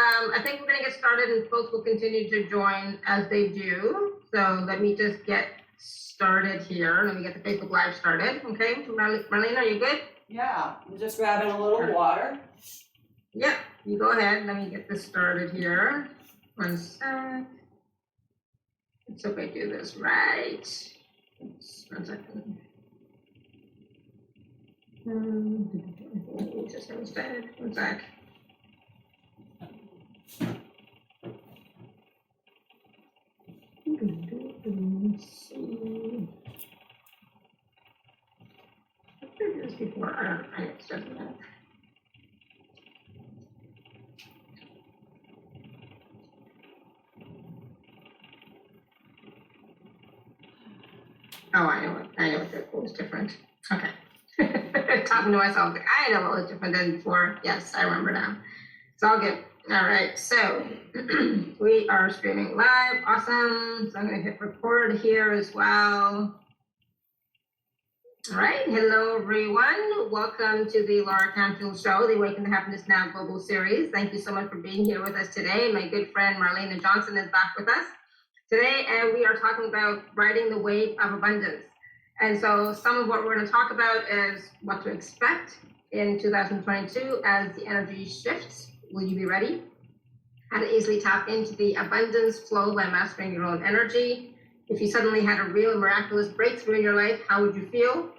I think we're going to get started and folks will continue to join as they do. So let me just get started here. Let me get the Facebook Live started. Okay, Marlene, are you good? Yeah, I'm just grabbing a little water. Yep, you go ahead. Let me get this started here. One sec. Let's hope I do this right. Oops, 1 second. Just started. 1 sec. Let's see. I've done this before. I don't know. It's just a minute. Oh, I know what was different. Okay. Talking to myself, like, I know what was different than before. Yes, I remember now. It's all good. All right, so we are streaming live. Awesome. So I'm going to hit record here as well. All right. Hello, everyone. Welcome to the Laura Canfield Show, the Awaken to Happiness Now Global Series. Thank you so much for being here with us today. My good friend Marlena Johnson is back with us today, and we are talking about riding the wave of abundance. And so some of what we're going to talk about is what to expect in 2022 as the energy shifts. Will you be ready? How to easily tap into the abundance flow by mastering your own energy. If you suddenly had a real miraculous breakthrough in your life, how would you feel?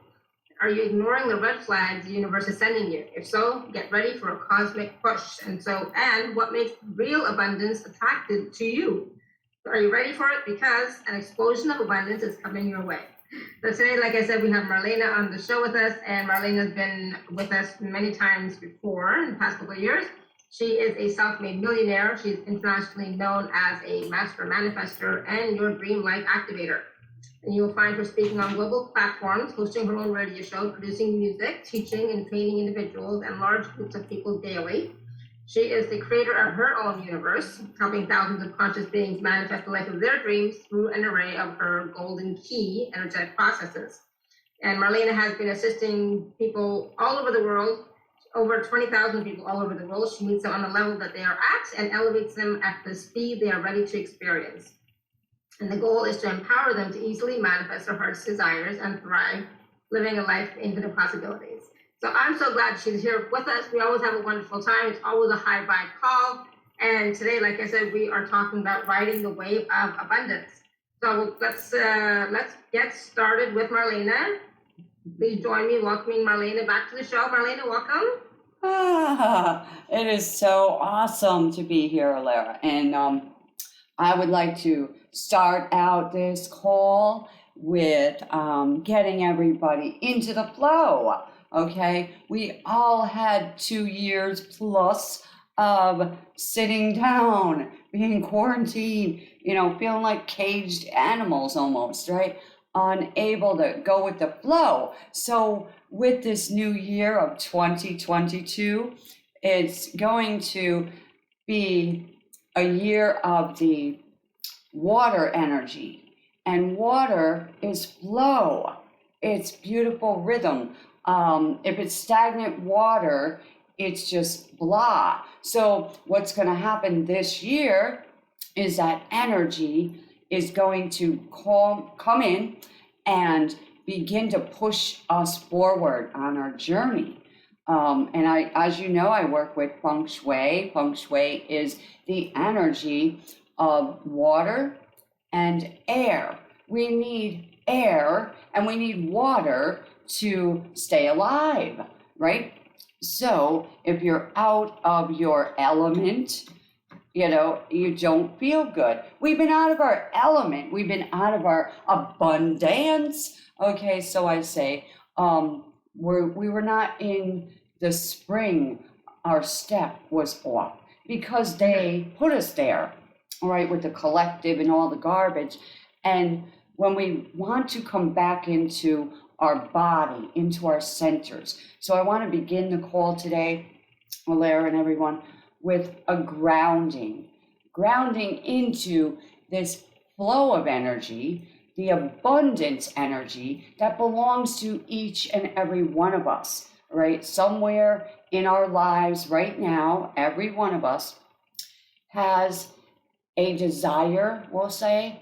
Are you ignoring the red flags the universe is sending you? If so, get ready for a cosmic push. And what makes real abundance attractive to you? Are you ready for it? Because an explosion of abundance is coming your way. So today, like I said, we have Marlena on the show with us, and Marlena has been with us many times before in the past couple of years. She is a self-made millionaire. She's internationally known as a master manifester and your dream life activator. And you will find her speaking on global platforms, hosting her own radio show, producing music, teaching and training individuals and large groups of people daily. She is the creator of her own universe, helping thousands of conscious beings manifest the life of their dreams through an array of her golden key energetic processes. And Marlena has been assisting people all over the world, over 20,000 people all over the world. She meets them on the level that they are at and elevates them at the speed they are ready to experience. And the goal is to empower them to easily manifest their heart's desires and thrive, living a life of infinite possibilities. So I'm so glad she's here with us. We always have a wonderful time. It's always a high vibe call. And today, like I said, we are talking about riding the wave of abundance. So let's get started with Marlena. Please join me in welcoming Marlena back to the show. Marlena, welcome. It is so awesome to be here, Alara. And I would like to start out this call with getting everybody into the flow. Okay, we all had 2 years plus of sitting down, being quarantined, feeling like caged animals almost, right? Unable to go with the flow. So with this new year of 2022, it's going to be a year of the water energy. And water is flow. It's beautiful rhythm. If it's stagnant water, it's just blah. So what's going to happen this year is that energy is going to come in and begin to push us forward on our journey. And as you know, I work with Feng Shui. Feng Shui is the energy of water and air. We need air and we need water to stay alive, right? So if you're out of your element, you don't feel good. We've been out of our element. We've been out of our abundance. Okay, so I say, we were not in the spring. Our step was off because they put us there, all right, with the collective and all the garbage. And when we want to come back into our body, into our centers. So I want to begin the call today, Alara and everyone, with a grounding into this flow of energy, the abundance energy that belongs to each and every one of us, right? Somewhere in our lives right now, every one of us has a desire, we'll say,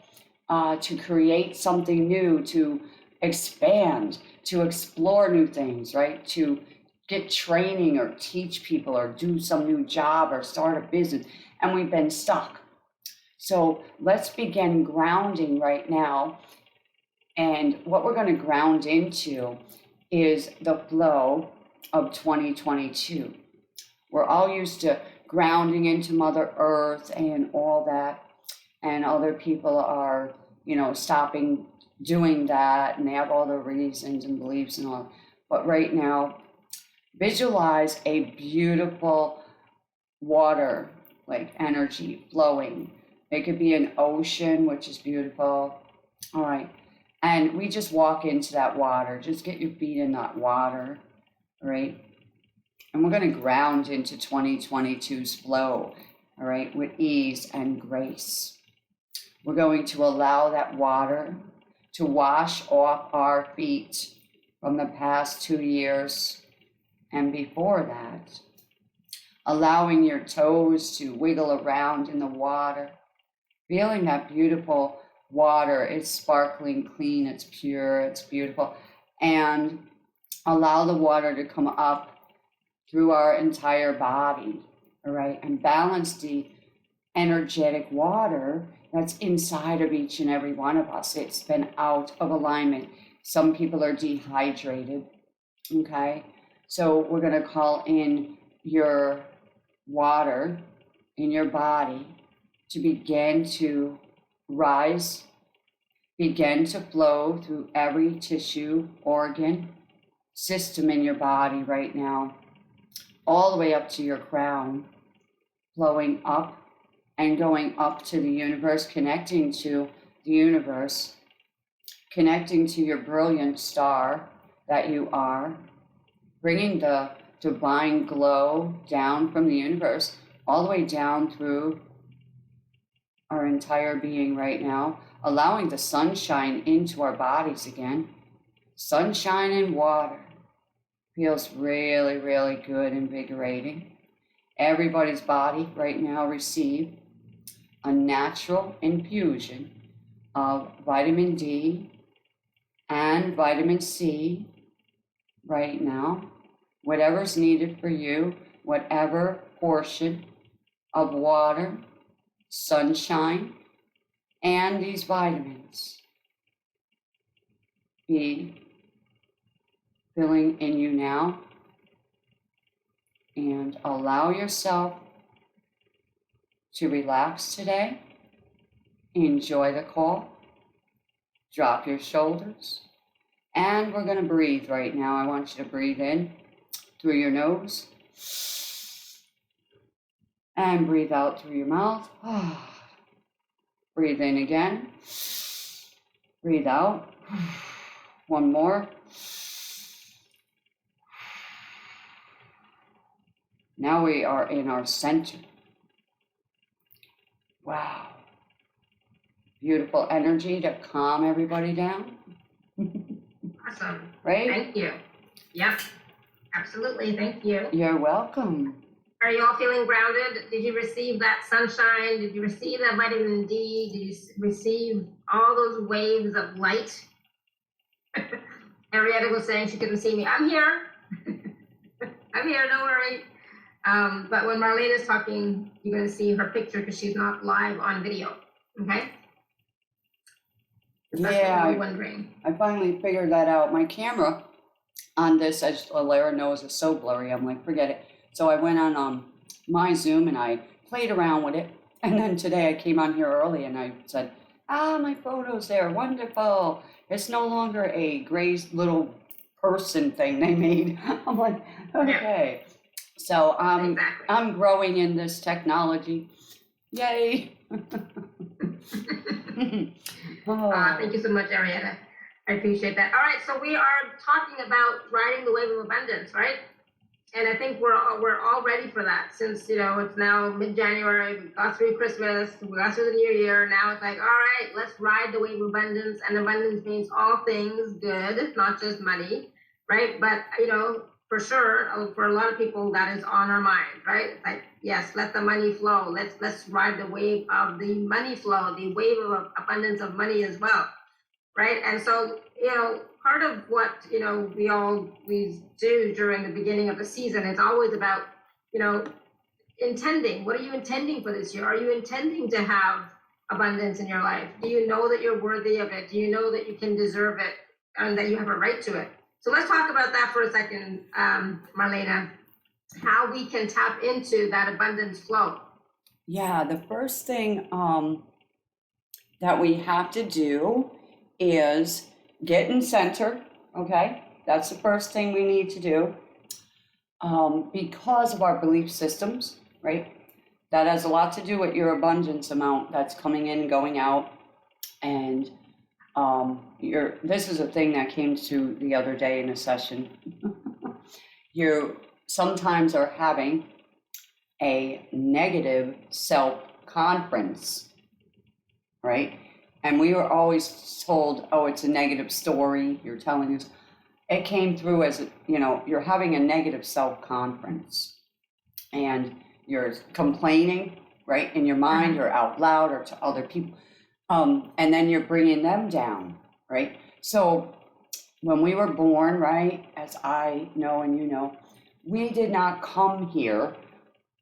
to create something new, to expand, to explore new things, right? To get training or teach people or do some new job or start a business, and we've been stuck. So let's begin grounding right now. And what we're going to ground into is the flow of 2022. We're all used to grounding into Mother Earth and all that, and other people are, stopping doing that, and they have all their reasons and beliefs and all. But right now, visualize a beautiful water, like energy flowing. It could be an ocean, which is beautiful. All right. And we just walk into that water. Just get your feet in that water, right? And we're going to ground into 2022's flow, all right, with ease and grace. We're going to allow that water to wash off our feet from the past 2 years and before that. Allowing your toes to wiggle around in the water, feeling that beautiful water. It's sparkling, clean, it's pure, it's beautiful. And allow the water to come up through our entire body, all right? And balance the energetic water that's inside of each and every one of us. It's been out of alignment. Some people are dehydrated, okay? So we're gonna call in your water in your body to begin to rise, begin to flow through every tissue, organ, system in your body right now, all the way up to your crown, flowing up and going up to the universe, connecting to the universe, connecting to your brilliant star that you are, bringing the divine glow down from the universe, all the way down through our entire being right now, allowing the sunshine into our bodies again. Sunshine and water feels really, really good, invigorating. Everybody's body right now receive a natural infusion of vitamin D and vitamin C right now. Whatever's needed for you, whatever portion of water, sunshine, and these vitamins be filling in you now. And allow yourself to relax today. Enjoy the call. Drop your shoulders. And we're going to breathe right now. I want you to breathe in through your nose. And breathe out through your mouth. Breathe in again. Breathe out. One more. Now we are in our center. Wow. Beautiful energy to calm everybody down. Awesome. Right? Thank you. Yep. Absolutely. Thank you. You're welcome. Are you all feeling grounded? Did you receive that sunshine? Did you receive that vitamin D? Did you receive all those waves of light? Arietta was saying she couldn't see me. I'm here. I'm here, don't worry. But when Marlene is talking, you're going to see her picture because she's not live on video. Okay? That's Yeah, what you're wondering. I finally figured that out. My camera on this, as Alara knows, is so blurry. I'm like, forget it. So I went on my Zoom and I played around with it. And then today I came on here early and I said, my photo's there. Wonderful. It's no longer a gray little person thing they made. I'm like, okay. Yeah. So Exactly. I'm growing in this technology. Yay. Thank you so much, Arietta. I appreciate that. All right, so we are talking about riding the wave of abundance, right? And I think we're all ready for that since, it's now mid-January, we got through Christmas, we got through the new year. Now it's like, all right, let's ride the wave of abundance. And abundance means all things good, not just money, right? But, for sure, for a lot of people, that is on our mind, right? Like, yes, let the money flow. Let's ride the wave of the money flow, the wave of abundance of money as well, right? And so, part of what, we do during the beginning of the season is always about, intending. What are you intending for this year? Are you intending to have abundance in your life? Do you know that you're worthy of it? Do you know that you can deserve it and that you have a right to it? So let's talk about that for a second, Marlena, how we can tap into that abundance flow. Yeah, the first thing that we have to do is get in center, okay? That's the first thing we need to do because of our belief systems, right? That has a lot to do with your abundance amount that's coming in and going out. And this is a thing that came to the other day in a session. You sometimes are having a negative self-conference, right? And we were always told, oh, it's a negative story you're telling us. It came through as, you're having a negative self-conference and you're complaining, right? In your mind or out loud or to other people. And then you're bringing them down, right? So when we were born, right, as I know and you know, we did not come here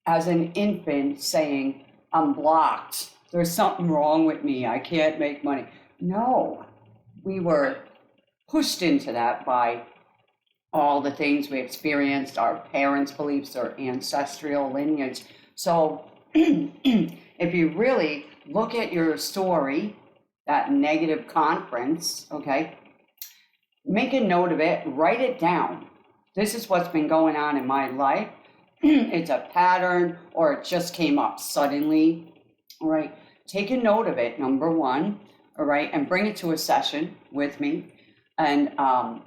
as an infant saying, I'm blocked. There's something wrong with me. I can't make money. No, we were pushed into that by all the things we experienced, our parents' beliefs, our ancestral lineage. So if you really look at your story, that negative conference, okay, make a note of it, write it down. This is what's been going on in my life. It's a pattern, or it just came up suddenly, all right? Take a note of it, number one, all right, and bring it to a session with me, and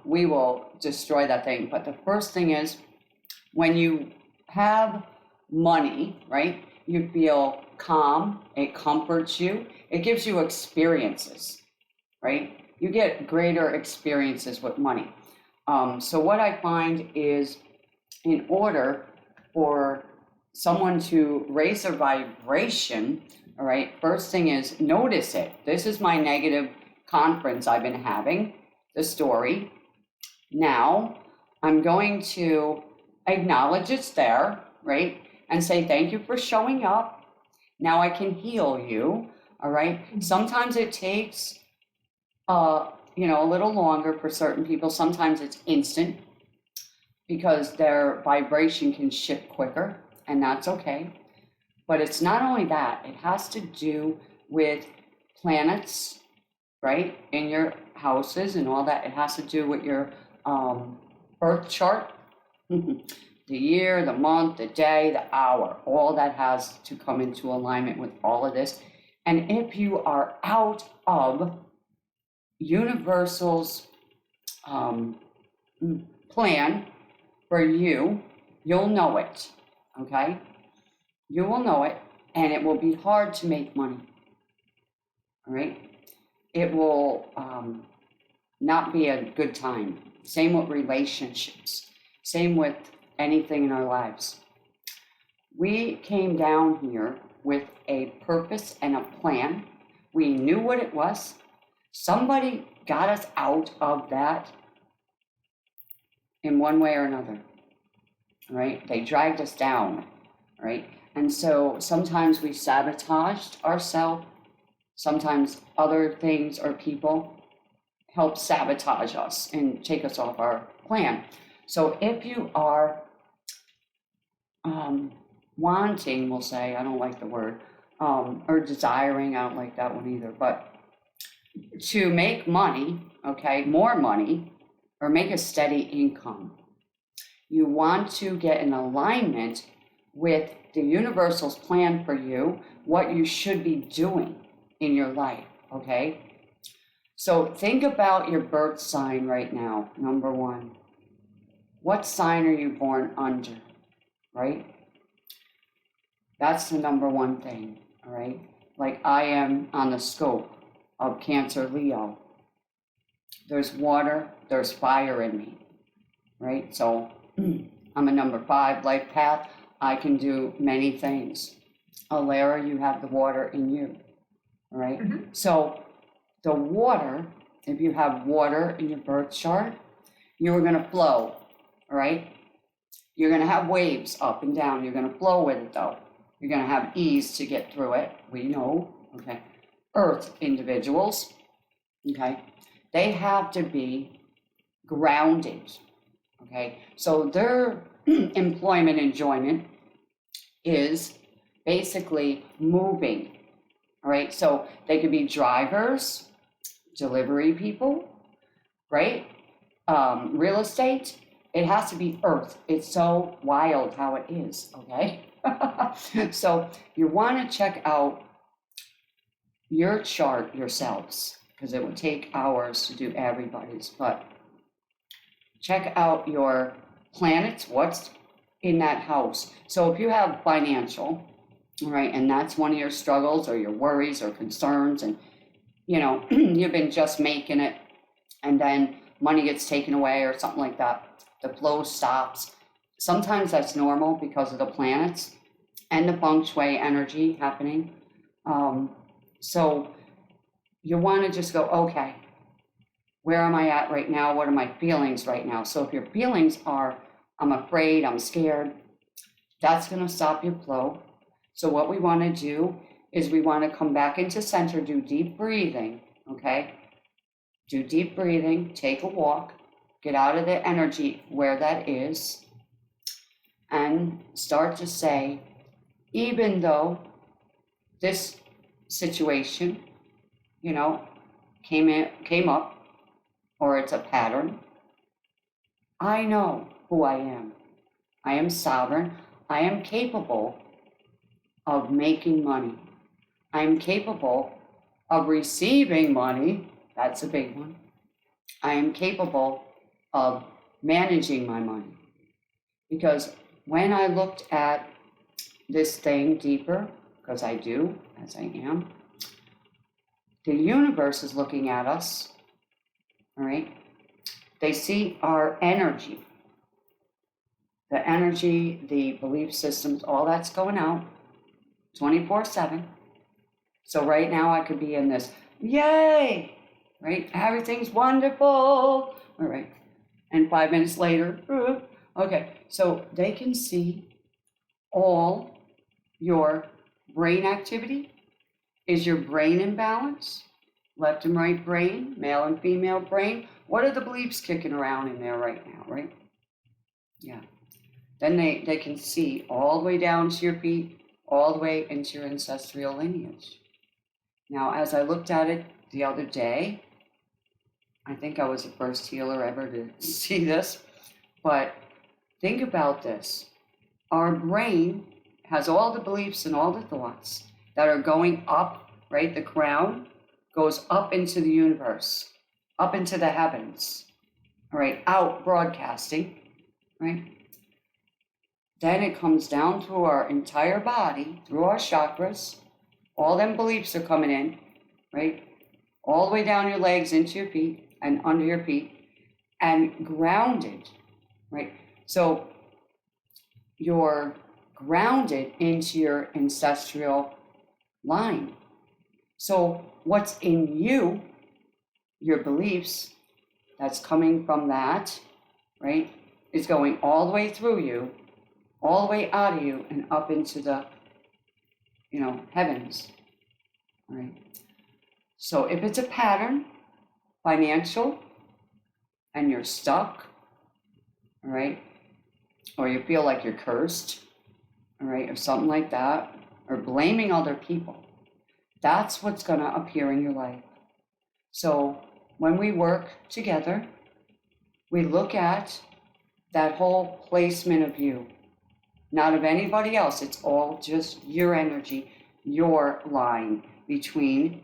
we will destroy that thing. But the first thing is, when you have money, right, you feel calm, it comforts you, it gives you experiences, right? You get greater experiences with money. So what I find is, in order for someone to raise their vibration, all right, first thing is notice it. This is my negative conference I've been having, the story. Now I'm going to acknowledge it's there, right? And say, thank you for showing up. Now I can heal you, all right? Sometimes it takes, a little longer for certain people. Sometimes it's instant because their vibration can shift quicker, and that's okay. But it's not only that, it has to do with planets, right, in your houses and all that. It has to do with your birth chart, the year, the month, the day, the hour. All that has to come into alignment with all of this. And if you are out of Universal's plan for you, you'll know it, okay? You will know it, and it will be hard to make money, all right? It will not be a good time. Same with relationships. Same with anything in our lives. We came down here with a purpose and a plan. We knew what it was. Somebody got us out of that in one way or another, right? They dragged us down, right? And so sometimes we sabotaged ourselves. Sometimes other things or people help sabotage us and take us off our plan. So if you are wanting, we'll say, I don't like the word, or desiring, I don't like that one either, but to make money, okay, more money, or make a steady income, you want to get in alignment with the Universal's plan for you, what you should be doing in your life, okay? So think about your birth sign right now, number one. What sign are you born under, right? That's the number one thing, all right? Like I am on the scope of Cancer Leo. There's water, there's fire in me, right? So I'm a number 5 life path. I can do many things. Alara, you have the water in you, all right? So the water, if you have water in your birth chart, you're going to flow, all right? You're going to have waves up and down. You're going to flow with it, though. You're going to have ease to get through it. We know, okay? Earth individuals, okay? They have to be grounded, okay? So their employment enjoyment is basically moving, all right? So they could be drivers, delivery people, right? Real estate, it has to be earth. It's so wild how it is, okay? So you want to check out your chart yourselves, because it would take hours to do everybody's, but check out your planets, what's in that house. So if you have financial, right, and that's one of your struggles or your worries or concerns, and you know, you've been just making it, and then money gets taken away or something like that, the flow stops. Sometimes that's normal because of the planets and the feng shui energy happening. So you want to just go, okay, where am I at right now? What are my feelings right now? So if your feelings are, I'm afraid, I'm scared, that's going to stop your flow. So what we want to do is we want to come back into center, do deep breathing, okay? Do deep breathing, take a walk, get out of the energy where that is, and start to say, even though this situation, you know, came up, or it's a pattern, I know who I am. I am sovereign. I am capable of making money. I am capable of receiving money. That's a big one. I am capable of managing my money. Because when I looked at this thing deeper, because I do, as I am, the universe is looking at us, all right? They see our energy, the energy, the belief systems, all that's going out 24/7. So right now I could be in this, yay, right? Everything's wonderful, all right? And 5 minutes later, okay. So they can see all your brain activity. Is your brain in balance? Left and right brain, male and female brain. What are the beliefs kicking around in there right now, right? Yeah. Then they can see all the way down to your feet, all the way into your ancestral lineage. Now, as I looked at it the other day, I think I was the first healer ever to see this, but think about this. Our brain has all the beliefs and all the thoughts that are going up, right? The crown goes up into the universe, up into the heavens, all right? Out broadcasting, right? Then it comes down through our entire body, through our chakras. All them beliefs are coming in, right? All the way down your legs, into your feet, and under your feet, and grounded, right? So you're grounded into your ancestral line. So what's in you, your beliefs, that's coming from that, right, is going all the way through you, all the way out of you, and up into the, heavens, all right? So if it's a pattern, financial, and you're stuck, all right, or you feel like you're cursed, all right, or something like that, or blaming other people, that's what's going to appear in your life. So when we work together, we look at that whole placement of you, not of anybody else. It's all just your energy, your line between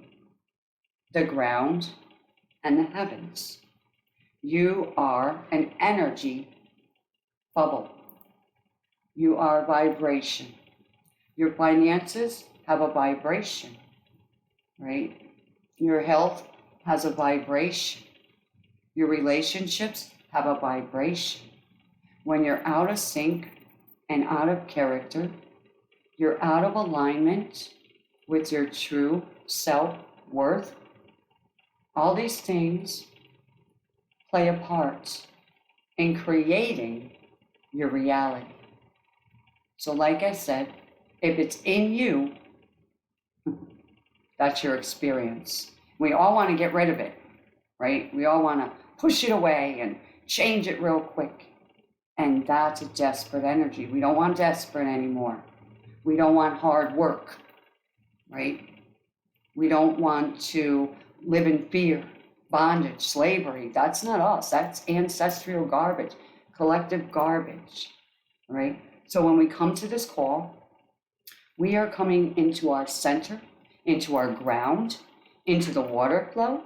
the ground and the heavens. You are an energy bubble. You are vibration. Your finances have a vibration, right? Your health has a vibration. Your relationships have a vibration. When you're out of sync and out of character, you're out of alignment with your true self-worth, all these things play a part in creating your reality. So like I said, if it's in you, that's your experience. We all want to get rid of it, right? We all want to push it away and change it real quick. And that's a desperate energy. We don't want desperate anymore. We don't want hard work, right? We don't want to live in fear, bondage, slavery. That's not us. That's ancestral garbage, collective garbage, right? So when we come to this call, we are coming into our center, into our ground, into the water flow,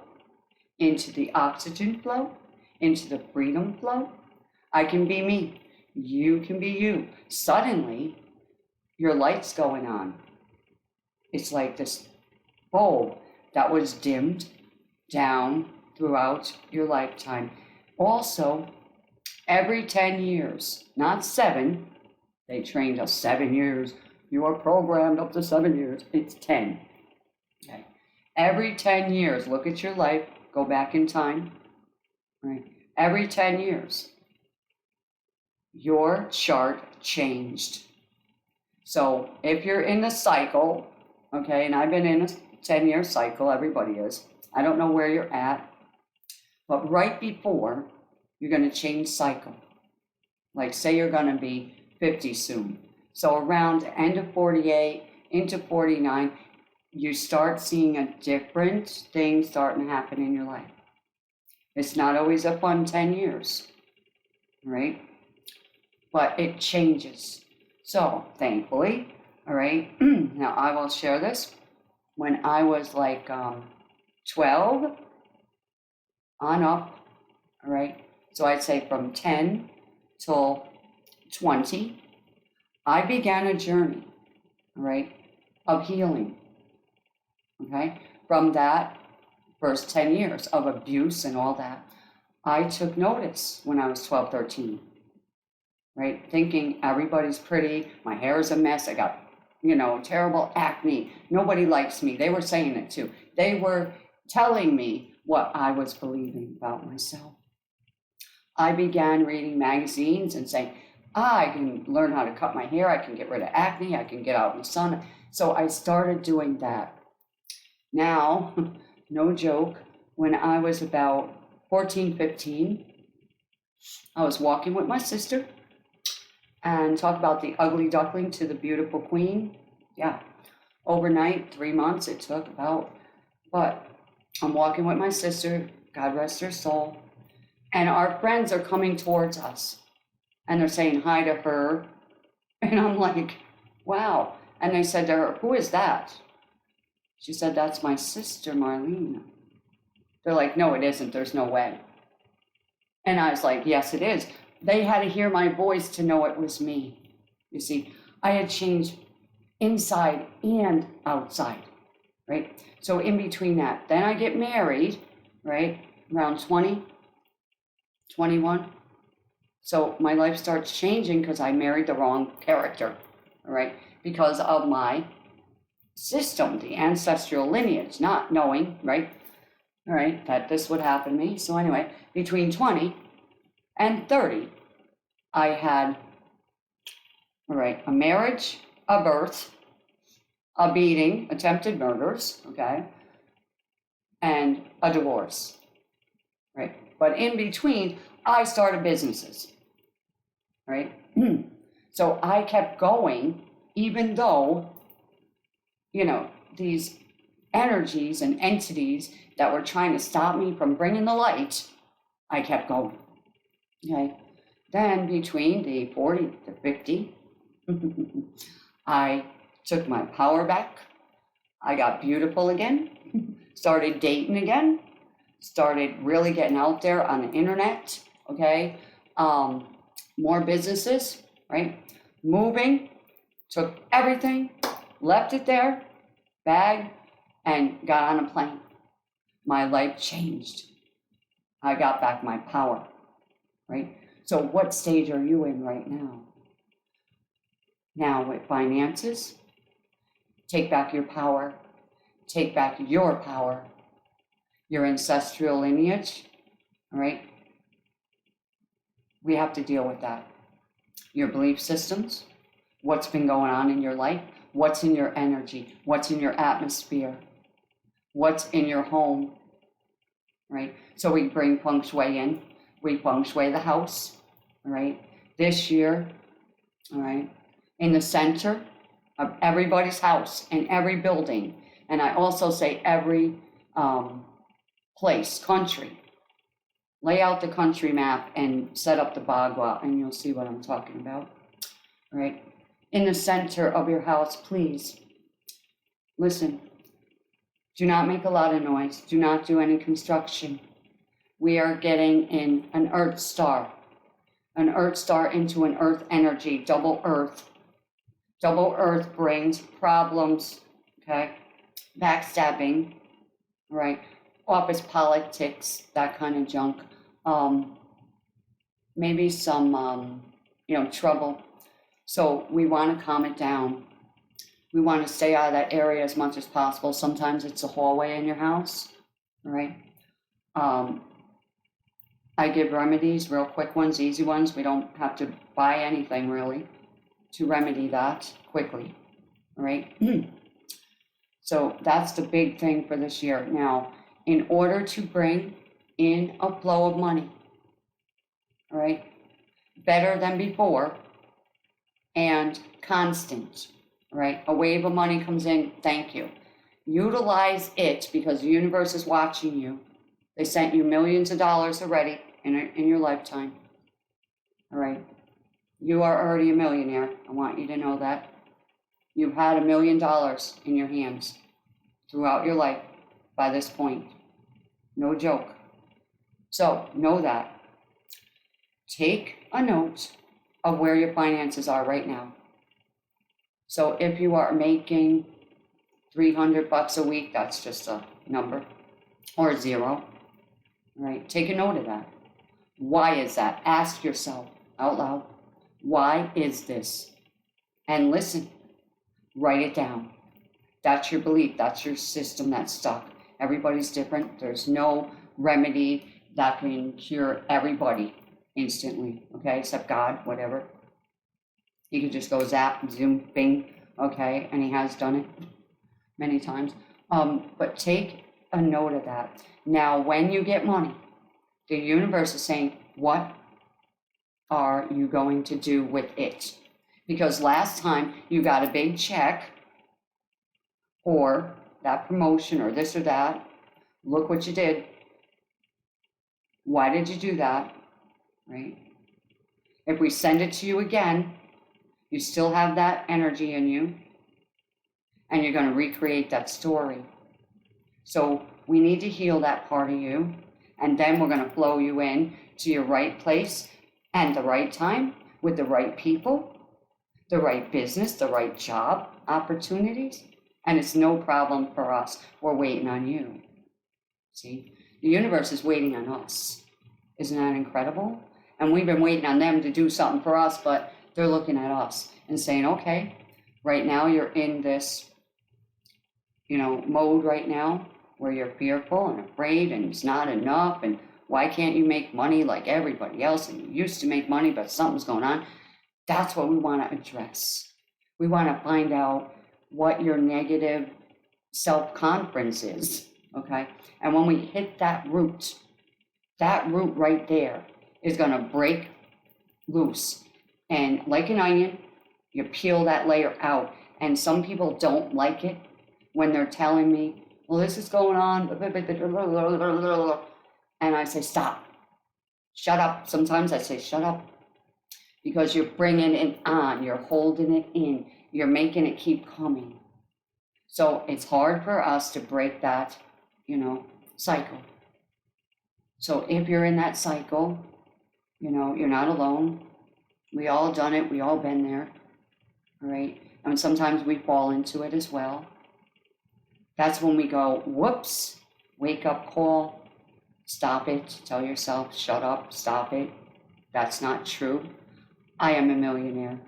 into the oxygen flow, into the freedom flow. I can be me. You can be you. Suddenly, your light's going on. It's like this bulb that was dimmed down throughout your lifetime. Also, every 10 years, not 7, they trained us 7 years. You are programmed up to 7 years. It's 10. Okay. Every 10 years, look at your life, go back in time. Right. Every 10 years, your chart changed. So if you're in the cycle, okay, and I've been in a 10-year cycle, everybody is. I don't know where you're at, but right before you're going to change cycle, like say you're going to be 50 soon. So around the end of 48 into 49, you start seeing a different thing starting to happen in your life. It's not always a fun 10 years, right? But it changes. So thankfully, all right, now I will share this. When I was like 12 on up, all right, so I'd say from 10 till 20, I began a journey, all right, of healing, okay? From that first 10 years of abuse and all that, I took notice when I was 12, 13, right? Thinking everybody's pretty, my hair is a mess, I got, terrible acne, nobody likes me. They were saying it too. They were telling me what I was believing about myself. I began reading magazines and saying, I can learn how to cut my hair, I can get rid of acne, I can get out in the sun. So I started doing that. Now, no joke, when I was about 14, 15, I was walking with my sister and talk about the ugly duckling to the beautiful queen. Yeah, overnight, 3 months it took about, but I'm walking with my sister, God rest her soul, and our friends are coming towards us and they're saying hi to her. And I'm like, wow. And they said to her, who is that? She said, that's my sister, Marlene. They're like, no, it isn't. There's no way. And I was like, yes, it is. They had to hear my voice to know it was me. You see, I had changed inside and outside, right? So in between that, then I get married, right? Around 20, 21. So my life starts changing because I married the wrong character, all right? Because of my system, the ancestral lineage, not knowing, right? All right, that this would happen to me. So anyway, between 20 and 30, I had, all right, a marriage, a birth, a beating, attempted murders, okay, and a divorce, right? But in between, I started businesses, right? So I kept going, even though, these energies and entities that were trying to stop me from bringing the light, I kept going, okay? Then between the 40 to 50, I took my power back. I got beautiful again, started dating again, started really getting out there on the internet, okay? More businesses, right? Moving, took everything, left it there, bag, and got on a plane. My life changed. I got back my power, right? So what stage are you in right now? Now with finances, take back your power. Take back your power. Your ancestral lineage, all right? We have to deal with that. Your belief systems, what's been going on in your life, what's in your energy, what's in your atmosphere, what's in your home, right? So we bring feng shui in, we feng shui the house, all right? This year, all right, in the center of everybody's house and every building, and I also say every place, country, lay out the country map and set up the bagua, and you'll see what I'm talking about, all right? In the center of your house, please, listen, do not make a lot of noise. Do not do any construction. We are getting in an earth star into an earth energy, double earth. Double earth brings problems, okay? Backstabbing, right? Office politics, that kind of junk. Maybe some, trouble. So we want to calm it down. We want to stay out of that area as much as possible. Sometimes it's a hallway in your house, right? I give remedies, real quick ones, easy ones. We don't have to buy anything really to remedy that quickly, all right? So that's the big thing for this year. Now, in order to bring in a flow of money, all right, better than before and constant, all right? A wave of money comes in, thank you. Utilize it because the universe is watching you. They sent you millions of dollars already in your lifetime, all right? You are already a millionaire. I want you to know that. You've had $1 million in your hands throughout your life by this point. No joke. So know that. Take a note of where your finances are right now. So if you are making $300 a week, that's just a number, or zero, right? Take a note of that. Why is that? Ask yourself out loud, why is this? And listen, write it down. That's your belief, that's your system that's stuck. Everybody's different. There's no remedy that can cure everybody instantly, okay, except God, whatever. He could just go zap, zoom, bing, okay, and he has done it many times. But take a note of that. Now, when you get money, the universe is saying, what are you going to do with it? Because last time you got a big check or that promotion or this or that, look what you did. Why did you do that, right? If we send it to you again, you still have that energy in you and you're going to recreate that story. So we need to heal that part of you, and then we're going to flow you in to your right place and the right time with the right people, the right business, the right job opportunities, and it's no problem for us. We're waiting on you. See, the universe is waiting on us. Isn't that incredible? And we've been waiting on them to do something for us, but they're looking at us and saying, okay, right now you're in this, mode right now where you're fearful and afraid and it's not enough, and why can't you make money like everybody else? And you used to make money, but something's going on. That's what we want to address. We want to find out what your negative self-confidence is, okay? And when we hit that root right there is going to break loose. And like an onion, you peel that layer out. And some people don't like it when they're telling me, well, this is going on, and I say, stop, shut up. Sometimes I say, shut up, because you're bringing it on, you're holding it in, you're making it keep coming. So it's hard for us to break that, cycle. So if you're in that cycle, you're not alone. We all done it, we all been there, all right? And sometimes we fall into it as well. That's when we go, whoops, wake up call, stop it, tell yourself, shut up, stop it, That's not true. I am a millionaire.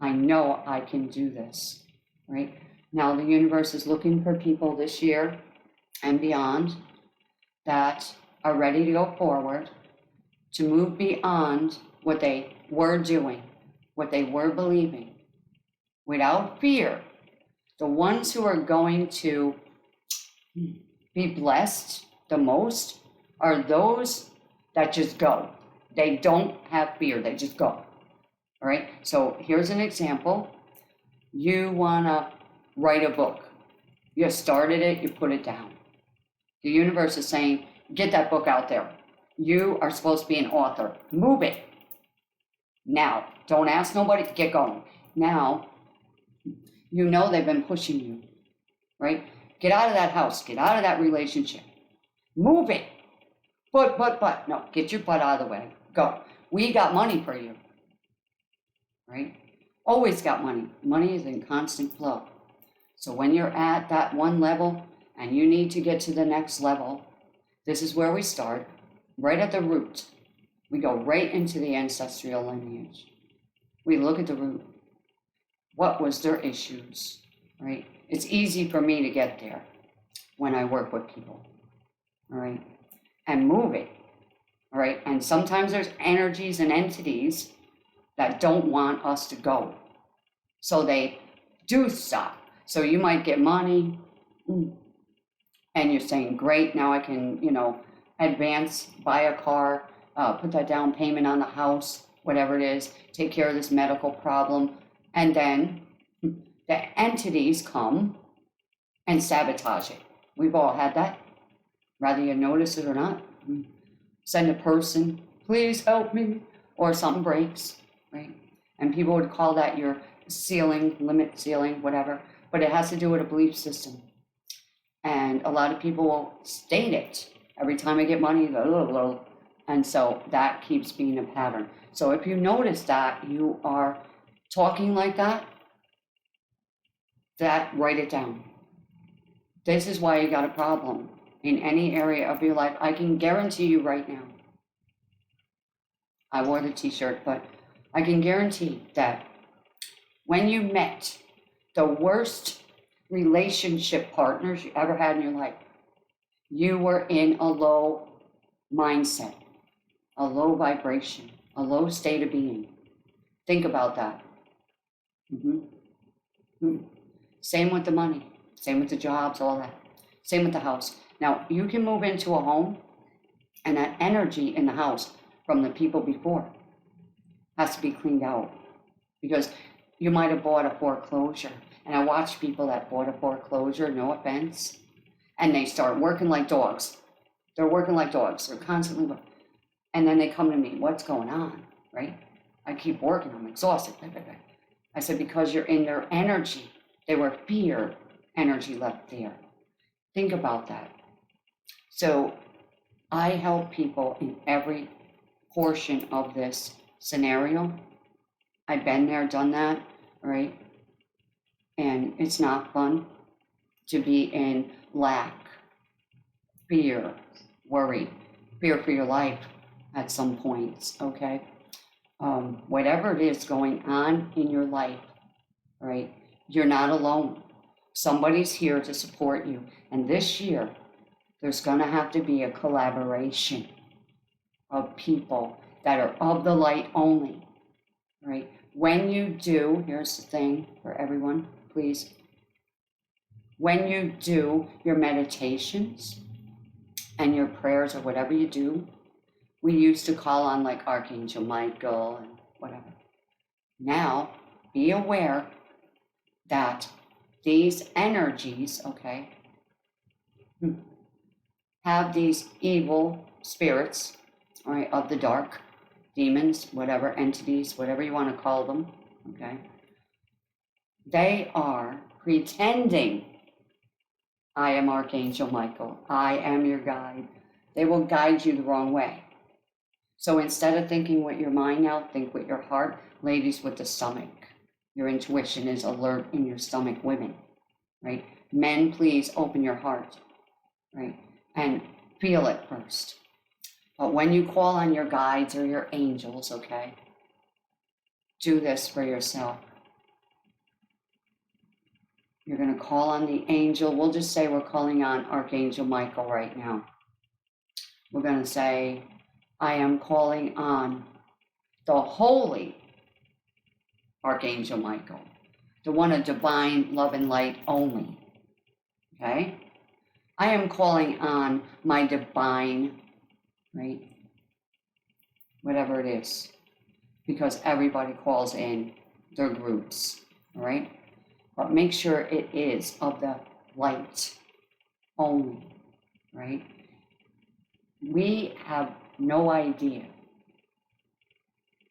I know I can do this, right? Now the universe is looking for people this year and beyond that are ready to go forward, to move beyond what they were doing, what they were believing, without fear. The ones who are going to be blessed the most are those that just go. They don't have fear, they just go. All right, so here's an example. You wanna write a book. You started it, you put it down. The universe is saying, get that book out there. You are supposed to be an author. Move it. Now, don't ask nobody, get going. Now, you know they've been pushing you, right? Get out of that house, get out of that relationship. Move it. But, no, get your butt out of the way. Go. We got money for you, right? Always got money. Money is in constant flow. So when you're at that one level and you need to get to the next level, this is where we start, right at the root. We go right into the ancestral lineage. We look at the root. What was their issues, right? It's easy for me to get there when I work with people, all right? And move it, all right? And sometimes there's energies and entities that don't want us to go. So they do stop. So you might get money and you're saying, great, now I can, advance, buy a car, put that down payment on the house, whatever it is, take care of this medical problem. And then the entities come and sabotage it. We've all had that, whether you notice it or not. Send a person, please help me, or something breaks, right? And people would call that your ceiling, limit ceiling, whatever, but it has to do with a belief system. And a lot of people will state it. Every time I get money, and so that keeps being a pattern. So if you notice that you are talking like that, write it down. This is why you got a problem in any area of your life. I can guarantee you right now, I wore the t-shirt, but I can guarantee that when you met the worst relationship partners you ever had in your life, you were in a low mindset, a low vibration, a low state of being. Think about that. Same with the money, same with the jobs, all that. Same with the house. Now, you can move into a home and that energy in the house from the people before has to be cleaned out, because you might have bought a foreclosure. And I watch people that bought a foreclosure, no offense, and they start working like dogs. They're working like dogs. They're constantly working. And then they come to me, what's going on, right? I keep working, I'm exhausted. I said, because you're in their energy. They were fear energy left there. Think about that. So I help people in every portion of this scenario. I've been there, done that, right? And it's not fun to be in lack, fear, worry, fear for your life at some points, okay? Whatever it is going on in your life, right? You're not alone. Somebody's here to support you. And this year, there's gonna have to be a collaboration of people that are of the light only, right? When you do, here's the thing for everyone, please. When you do your meditations and your prayers or whatever you do, we used to call on like Archangel Michael and whatever. Now, be aware that these energies, okay, have these evil spirits, all right, of the dark, demons, whatever, entities, whatever you want to call them, okay? They are pretending, I am Archangel Michael, I am your guide. They will guide you the wrong way. So instead of thinking with your mind now, think with your heart. Ladies, with the stomach. Your intuition is alert in your stomach, women, right? Men, please open your heart, right? And feel it first. But when you call on your guides or your angels, okay, do this for yourself. You're going to call on the angel. We'll just say we're calling on Archangel Michael right now. We're going to say, I am calling on the holy Archangel Michael, the one of divine love and light only. Okay? I am calling on my divine, right? Whatever it is, because everybody calls in their groups, all right? But make sure it is of the light only, right? We have no idea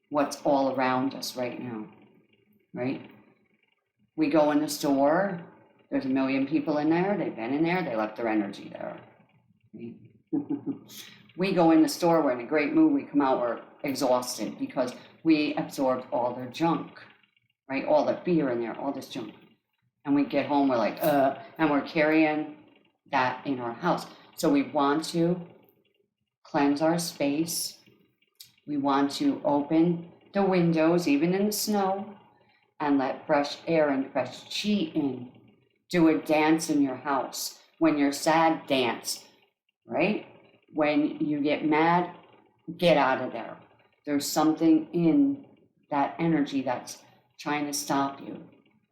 what's all around us right now, right? We go in the store, there's a million people in there, they've been in there, they left their energy there. Right? We go in the store, we're in a great mood, we come out, we're exhausted because we absorbed all their junk, right? All the fear in there, all this junk. And we get home, we're like, and we're carrying that in our house. So we want to cleanse our space. We want to open the windows, even in the snow, and let fresh air and fresh chi in. Do a dance in your house. When you're sad, dance, right? When you get mad, get out of there. There's something in that energy that's trying to stop you,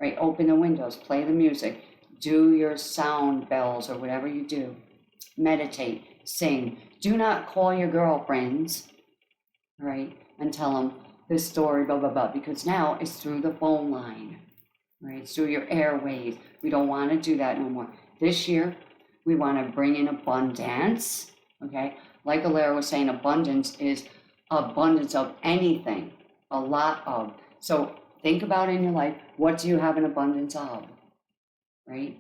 right? Open the windows, play the music, do your sound bells or whatever you do. Meditate, sing. Do not call your girlfriends, right? And tell them this story, blah, blah, blah, because now it's through the phone line, right? It's through your airwaves. We don't want to do that no more. This year, we want to bring in abundance, okay? Like Alara was saying, abundance is abundance of anything, a lot of. So think about in your life, what do you have an abundance of, right?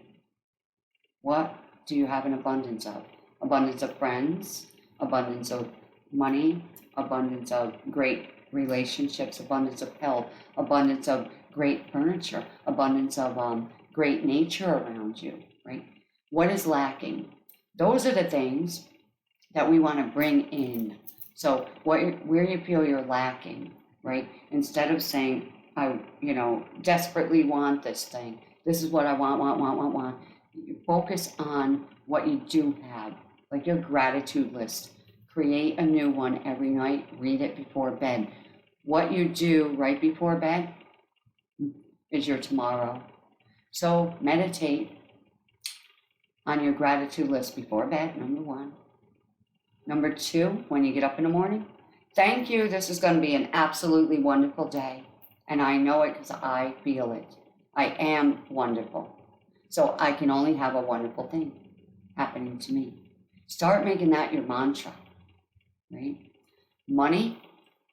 What do you have an abundance of? Abundance of friends, abundance of money, abundance of great relationships, abundance of health, abundance of great furniture, abundance of great nature around you, right? What is lacking? Those are the things that we want to bring in. So where you feel you're lacking, right? Instead of saying, I, desperately want this thing. This is what I want. You focus on what you do have, like your gratitude list. Create a new one every night. Read it before bed. What you do right before bed is your tomorrow. So meditate on your gratitude list before bed, number one. Number two, when you get up in the morning, thank you. This is going to be an absolutely wonderful day. And I know it because I feel it. I am wonderful. So I can only have a wonderful thing happening to me. Start making that your mantra, right? Money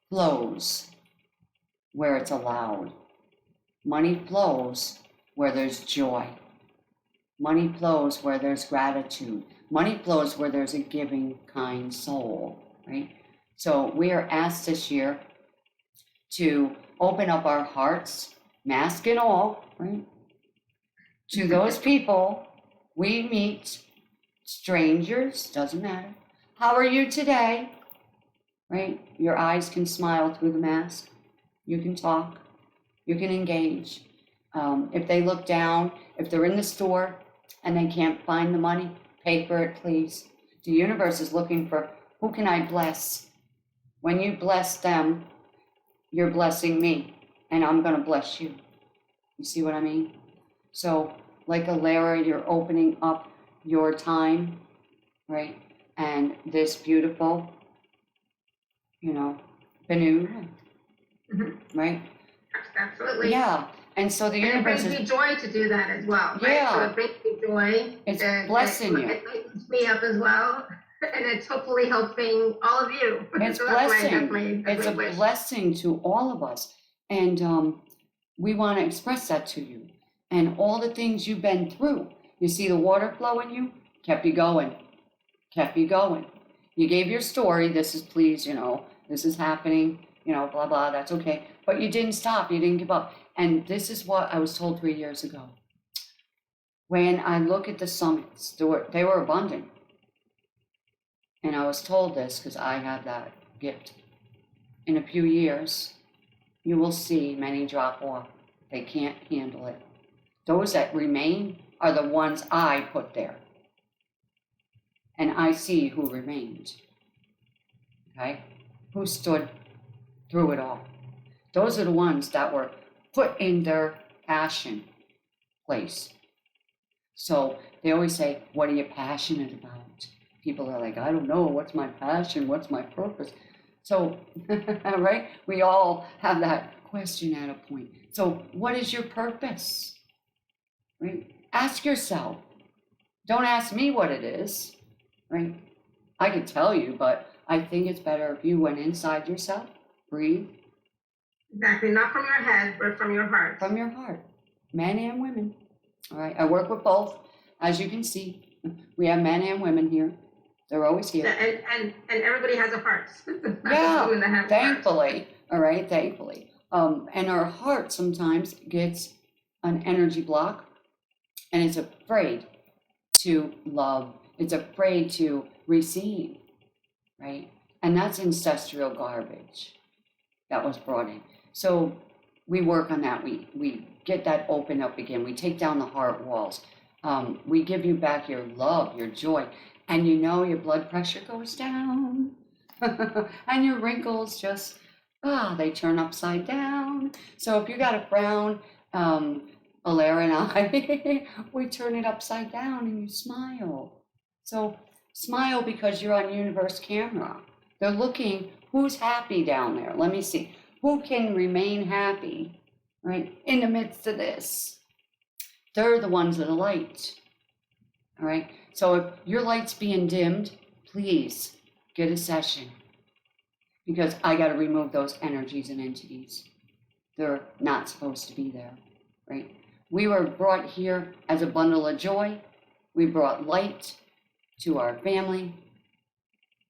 flows where it's allowed. Money flows where there's joy. Money flows where there's gratitude. Money flows where there's a giving, kind soul, right? So we are asked this year to open up our hearts, mask and all, right? To those people we meet, strangers, doesn't matter. How are you today? Right? Your eyes can smile through the mask. You can talk. You can engage. If they look down, if they're in the store and they can't find the money, pay for it, please. The universe is looking for, who can I bless? When you bless them, you're blessing me, and I'm going to bless you. You see what I mean? So, like Alara, you're opening up your time, right? And this beautiful, Banu, right? Absolutely. Yeah. And so the universe it brings me joy to do that as well, right? Yeah. So it brings me joy. It's blessing you. It lightens me up as well. And it's hopefully helping all of you. It's so blessing. It's a wish. blessing to all of us. And we want to express that to you. And all the things you've been through. You see the water flowing you? Kept you going. Kept you going. You gave your story. This is please, this is happening, blah, blah, that's okay. But you didn't stop. You didn't give up. And this is what I was told 3 years ago. When I look at the summits, they were abundant. And I was told this because I have that gift. In a few years, you will see many drop off. They can't handle it. Those that remain are the ones I put there. And I see who remained. Okay? Who stood through it all. Those are the ones that were put in their passion place. So they always say, what are you passionate about? People are like, I don't know, what's my passion? What's my purpose? So, right? We all have that question at a point. So what is your purpose? Right? Ask yourself. Don't ask me what it is, right? I could tell you, but I think it's better if you went inside yourself, breathe. Exactly, not from your head, but from your heart. From your heart, men and women. All right, I work with both. As you can see, we have men and women here. They're always here. And everybody has a heart. Yeah, thankfully. All right, thankfully. And our heart sometimes gets an energy block, and it's afraid to love. It's afraid to receive, right? And that's ancestral garbage that was brought in. So we work on that. We get that open up again. We take down the heart walls. We give you back your love, your joy. And you know your blood pressure goes down. And your wrinkles just, they turn upside down. So if you got a frown, Alara and I, we turn it upside down and you smile. So smile because you're on universe camera. They're looking, who's happy down there? Let me see. Who can remain happy, right, in the midst of this? They're the ones of the light, all right? So if your light's being dimmed, please get a session because I got to remove those energies and entities. They're not supposed to be there, right? We were brought here as a bundle of joy. We brought light to our family,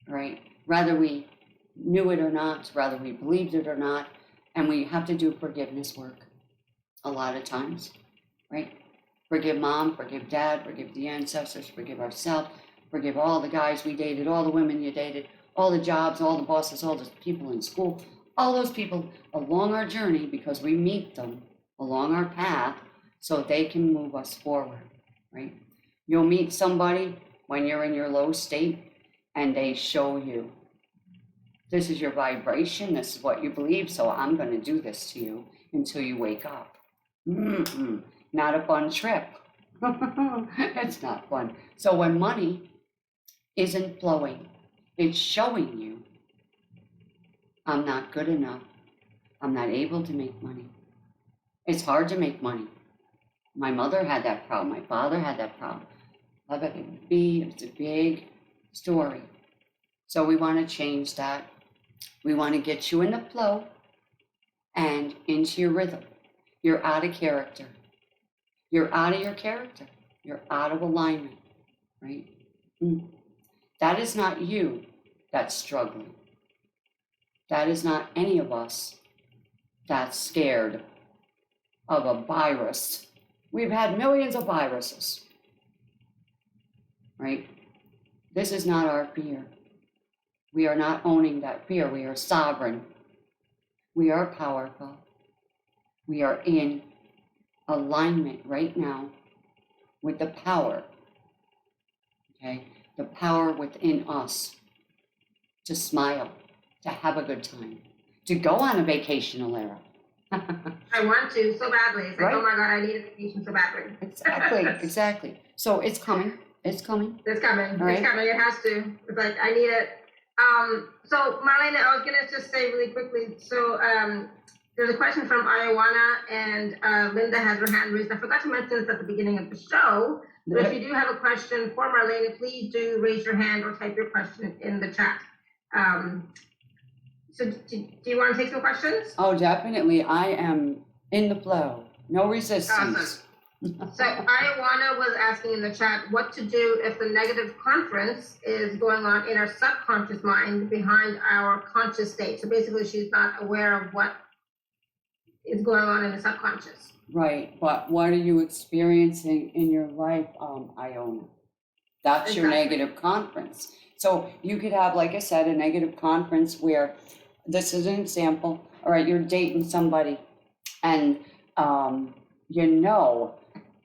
right? Whether we knew it or not, whether we believed it or not, and we have to do forgiveness work a lot of times, right? Forgive mom, forgive dad, forgive the ancestors, forgive ourselves, forgive all the guys we dated, all the women you dated, all the jobs, all the bosses, all the people in school, all those people along our journey because we meet them along our path so they can move us forward, right? You'll meet somebody when you're in your low state and they show you, this is your vibration, this is what you believe, so I'm going to do this to you until you wake up. Not a fun trip. It's not fun. So when money isn't flowing, it's showing you, I'm not good enough. I'm not able to make money. It's hard to make money. My mother had that problem. My father had that problem. It's a big story. So we want to change that. We want to get you in the flow and into your rhythm. You're out of character. You're out of your character. You're out of alignment, right? That is not you that's struggling. That is not any of us that's scared of a virus. We've had millions of viruses, right? This is not our fear. We are not owning that fear. We are sovereign. We are powerful. We are in alignment right now with the power, okay? The power within us to smile, to have a good time, to go on a vacation, Alara. I want to so badly. It's like, right? Oh my God, I need a vacation so badly. Exactly. So it's coming. It's coming. It's coming. Right? It's coming. It has to. It's like, I need it. So Marlene, I was gonna just say really quickly. So there's a question from Iowana, and Linda has her hand raised. I forgot to mention this at the beginning of the show. But if you do have a question for Marlene, please do raise your hand or type your question in the chat. So do you want to take some questions? Oh, definitely. I am in the flow. No resistance. Awesome. So Iowana was asking in the chat what to do if the negative conference is going on in our subconscious mind behind our conscious state. So basically she's not aware of what is going on in the subconscious. Right, but what are you experiencing in your life, Iona? That's exactly. Your negative conference. So you could have, like I said, a negative conference where, this is an example, all right, you're dating somebody and you know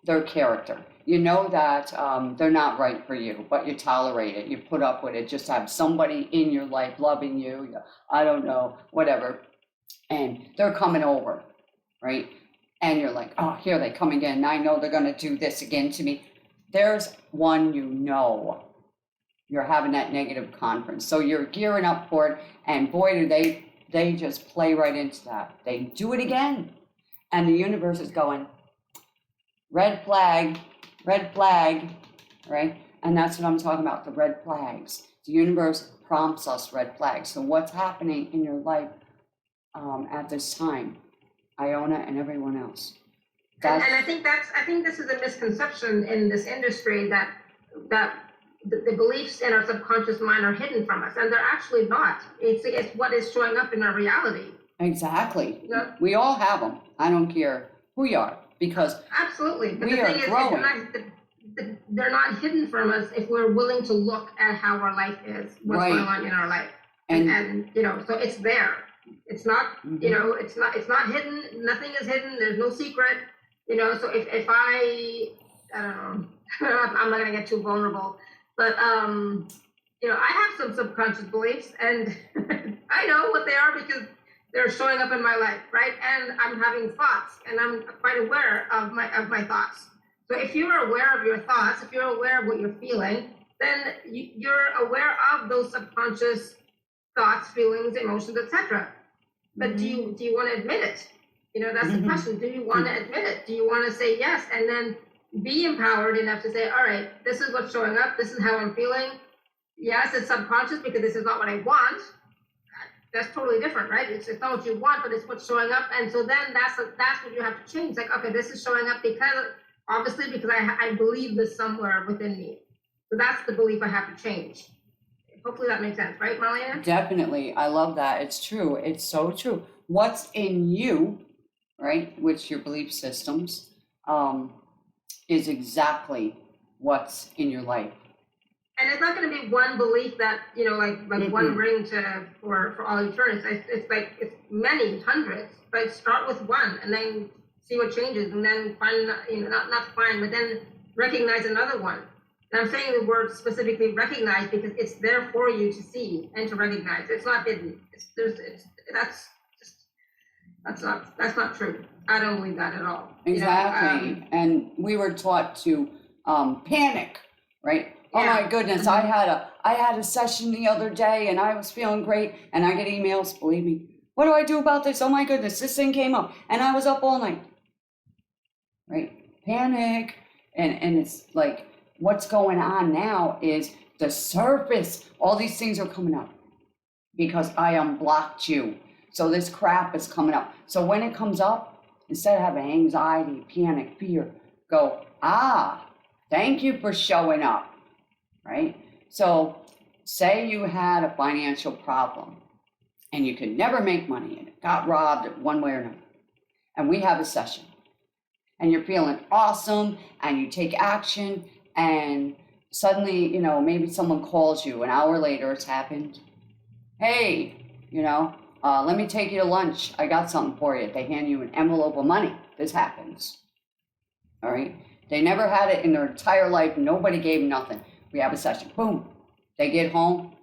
their character. You know that they're not right for you, but you tolerate it. You put up with it. Just have somebody in your life loving you. I don't know, whatever. And they're coming over, right? And you're like, oh, here they come again. I know they're going to do this again to me. There's one, you know, you're having that negative conference. So you're gearing up for it. And boy, do they just play right into that. They do it again. And the universe is going, red flag, right? And that's what I'm talking about, the red flags. The universe prompts us red flags. So what's happening in your life at this time, Iona and everyone else? And I think this is a misconception in this industry that the beliefs in our subconscious mind are hidden from us, and they're actually not. It's what is showing up in our reality. Exactly. Yeah. We all have them. I don't care who you are, because absolutely. But we the are thing growing. Is, they're not hidden from us if we're willing to look at how our life is, what's right. going on in our life, and you know, so it's there. It's not, mm-hmm. you know, it's not hidden. Nothing is hidden. There's no secret. You know, so if I don't know, I'm not gonna get too vulnerable, but you know, I have some subconscious beliefs, and I know what they are because they're showing up in my life, right? And I'm having thoughts, and I'm quite aware of my thoughts. So if you're aware of your thoughts, if you're aware of what you're feeling, then you're aware of those subconscious thoughts, feelings, emotions, etc. But mm-hmm. do you want to admit it? You know, that's mm-hmm. the question. Do you want to admit it? Do you want to say yes, and then be empowered enough to say, all right, this is what's showing up. This is how I'm feeling. Yes, it's subconscious because this is not what I want. That's totally different, right? It's not what you want, but it's what's showing up. And so then that's what you have to change. Like, okay, this is showing up because I believe this somewhere within me. So that's the belief I have to change. Hopefully that makes sense, right, Marlena? Definitely. I love that. It's true. It's so true. What's in you, right, which your belief systems, is exactly what's in your life. And it's not going to be one belief that, you know, like mm-hmm. one ring for all eternity. It's many hundreds, but start with one and then see what changes, and then find, you know, not find, but then recognize another one. And I'm saying the word specifically recognize because it's there for you to see and to recognize. It's not hidden. That's not true. I don't believe that at all. Exactly. You know, and we were taught to panic, right? Oh yeah. my goodness, mm-hmm. I had a session the other day and I was feeling great, and I get emails, believe me, what do I do about this? Oh my goodness, this thing came up and I was up all night. Right? Panic. And it's like, what's going on now is the surface. All these things are coming up because I unblocked you. So this crap is coming up. So when it comes up, instead of having anxiety, panic, fear, go, thank you for showing up, right? So say you had a financial problem and you could never make money and it got robbed one way or another. And we have a session and you're feeling awesome and you take action, and suddenly, you know, maybe someone calls you an hour later, it's happened. Hey, you know, let me take you to lunch. I got something for you. They hand you an envelope of money. This happens. All right. They never had it in their entire life. Nobody gave them nothing. We have a session. Boom. They get home.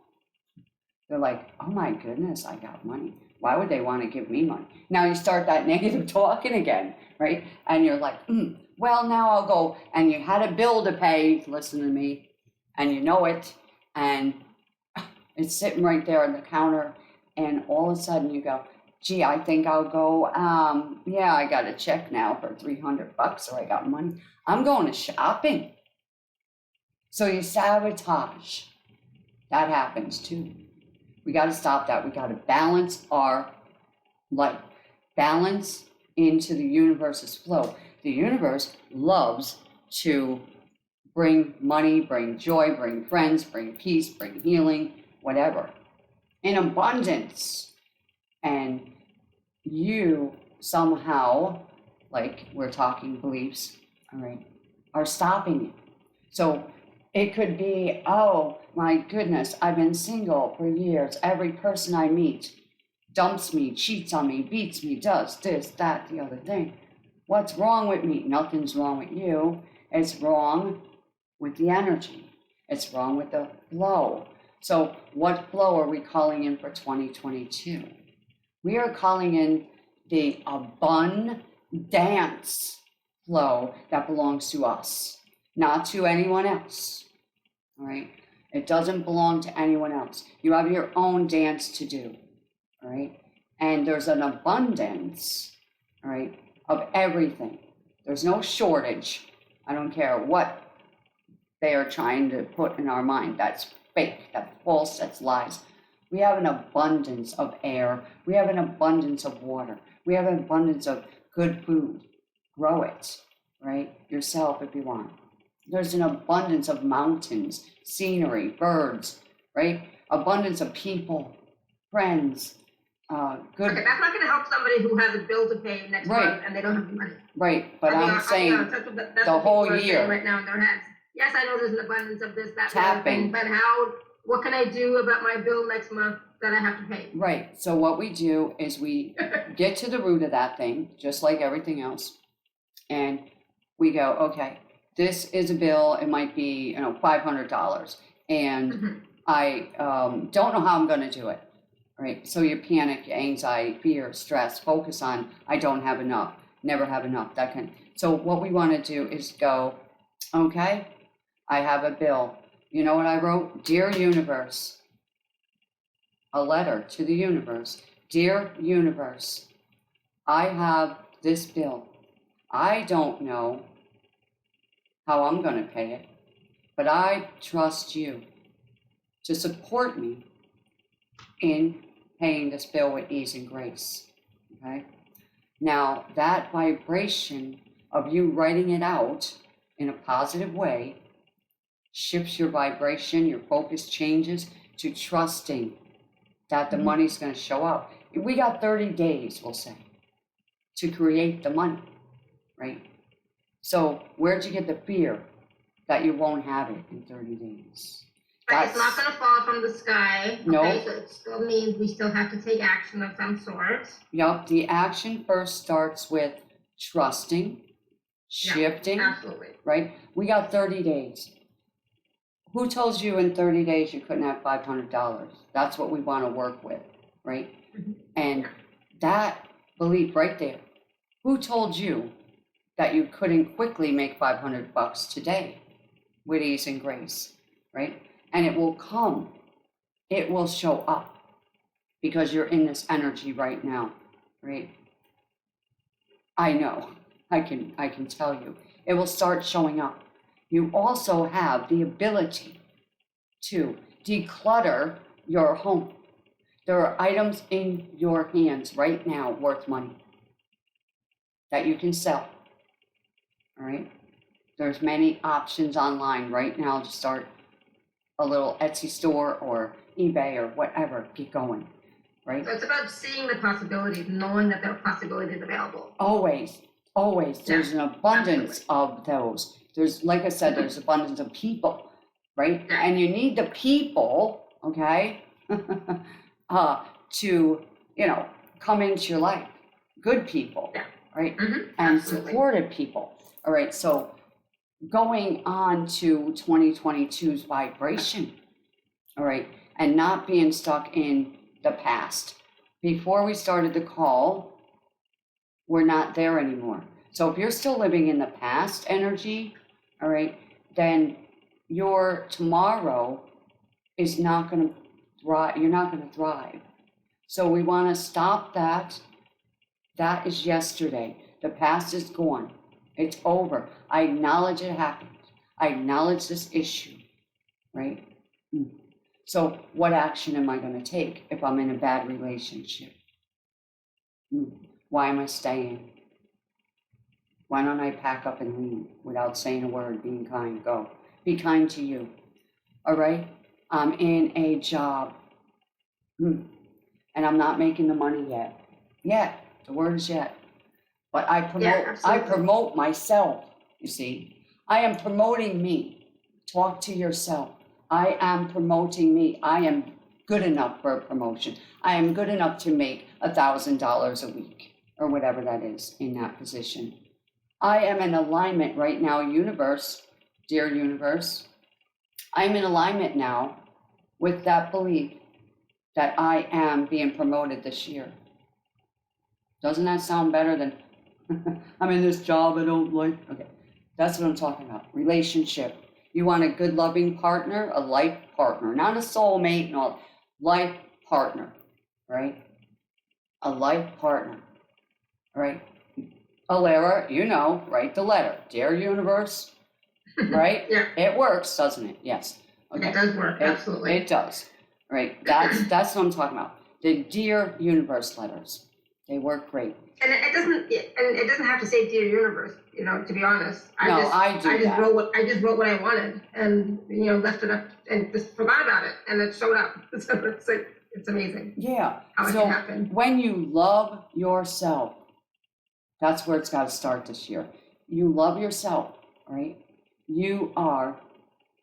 They're like, oh my goodness, I got money. Why would they want to give me money? Now you start that negative talking again, right? And you're like, well, now I'll go. And you had a bill to pay, listen to me, and you know it. And it's sitting right there on the counter. And all of a sudden you go, gee, I think I'll go, yeah, I got a check now for $300, so I got money. I'm going to shopping. So you sabotage. That happens too. We got to stop that. We got to balance our life. Balance into the universe's flow. The universe loves to bring money, bring joy, bring friends, bring peace, bring healing, whatever, in abundance. And you somehow, like we're talking beliefs, all right, are stopping it. So It could be, oh my goodness, I've been single for years. Every person I meet dumps me, cheats on me, beats me, does this, that, the other thing. What's wrong with me? Nothing's wrong with you. It's wrong with the energy. It's wrong with the flow. So what flow are we calling in for 2022? We are calling in the abundance flow that belongs to us, not to anyone else. All right? It doesn't belong to anyone else. You have your own dance to do. All right? And there's an abundance, all right, of everything. There's no shortage. I don't care what they are trying to put in our mind. That's fake, that's false, that's lies. We have an abundance of air. We have an abundance of water. We have an abundance of good food. Grow it, right? Yourself if you want. There's an abundance of mountains, scenery, birds, right? Abundance of people, friends, good. Okay, that's not going to help somebody who has a bill to pay next month and they don't have the money. Right, but I'm saying that's the whole year right now in their heads. Yes, I know there's an abundance of this, that, tapping. But what can I do about my bill next month that I have to pay? Right. So what we do is we get to the root of that thing, just like everything else, and we go, okay, this is a bill. It might be, $500, and I don't know how I'm going to do it. Right. So your panic, anxiety, fear, stress, focus on I don't have enough, never have enough. So what we want to do is go, okay, I have a bill. You know what I wrote? Dear universe, a letter to the universe. Dear universe, I have this bill. I don't know how I'm going to pay it, but I trust you to support me in paying this bill with ease and grace. Okay? Now, that vibration of you writing it out in a positive way shifts your vibration, your focus changes to trusting that the money's going to show up. We got 30 days, we'll say, to create the money, right? So where'd you get the fear that you won't have it in 30 days? But it's not going to fall from the sky. No. Okay, so it still means we still have to take action of some sort. Yep, the action first starts with trusting, shifting, absolutely. Right? We got 30 days. Who told you in 30 days you couldn't have $500? That's what we want to work with, right? And that belief right there, who told you that you couldn't quickly make $500 today with ease and grace, right? And it will come, it will show up because you're in this energy right now, right? I know, I can tell you, it will start showing up. You also have the ability to declutter your home. There are items in your hands right now worth money that you can sell, all right? There's many options online right now to start a little Etsy store or eBay or whatever, get going, right? So it's about seeing the possibilities, knowing that there are possibilities available. Always, there's an abundance of those. There's, like I said, there's abundance of people, right? Yeah. And you need the people, okay, to, come into your life. Good people, right? And absolutely. supportive people, all right? So going on to 2022's vibration, all right, and not being stuck in the past. Before we started the call, we're not there anymore. So if you're still living in the past energy, all right, then your tomorrow is not going to thrive. You're not going to thrive. So we want to stop that. That is yesterday. The past is gone. It's over. I acknowledge it happened. I acknowledge this issue, right? So what action am I going to take if I'm in a bad relationship? Why am I staying? Why don't I pack up and leave without saying a word, being kind? Go. Be kind to you. All right? I'm in a job. And I'm not making the money yet. Yet. The word is yet. But I promote myself, you see. I am promoting me. Talk to yourself. I am promoting me. I am good enough for a promotion. I am good enough to make $1,000 a week or whatever that is in that position. I am in alignment right now, universe, dear universe. I'm in alignment now with that belief that I am being promoted this year. Doesn't that sound better than I'm in this job I don't like? Okay, that's what I'm talking about. Relationship. You want a good, loving partner, a life partner, not a soulmate and all. Life partner, right? A life partner, right? Alara, you know, write the letter. Dear universe, right? Yeah. It works, doesn't it? Yes. Okay. It does work, absolutely. It does, right? That's what I'm talking about. The Dear Universe letters, they work great. And it doesn't have to say Dear Universe, you know, to be honest. I just wrote what I wanted and, you know, left it up and just forgot about it and it showed up. So it's like, it's amazing. Yeah. How it can happen. When you love yourself, that's where it's got to start this year. You love yourself, right? You are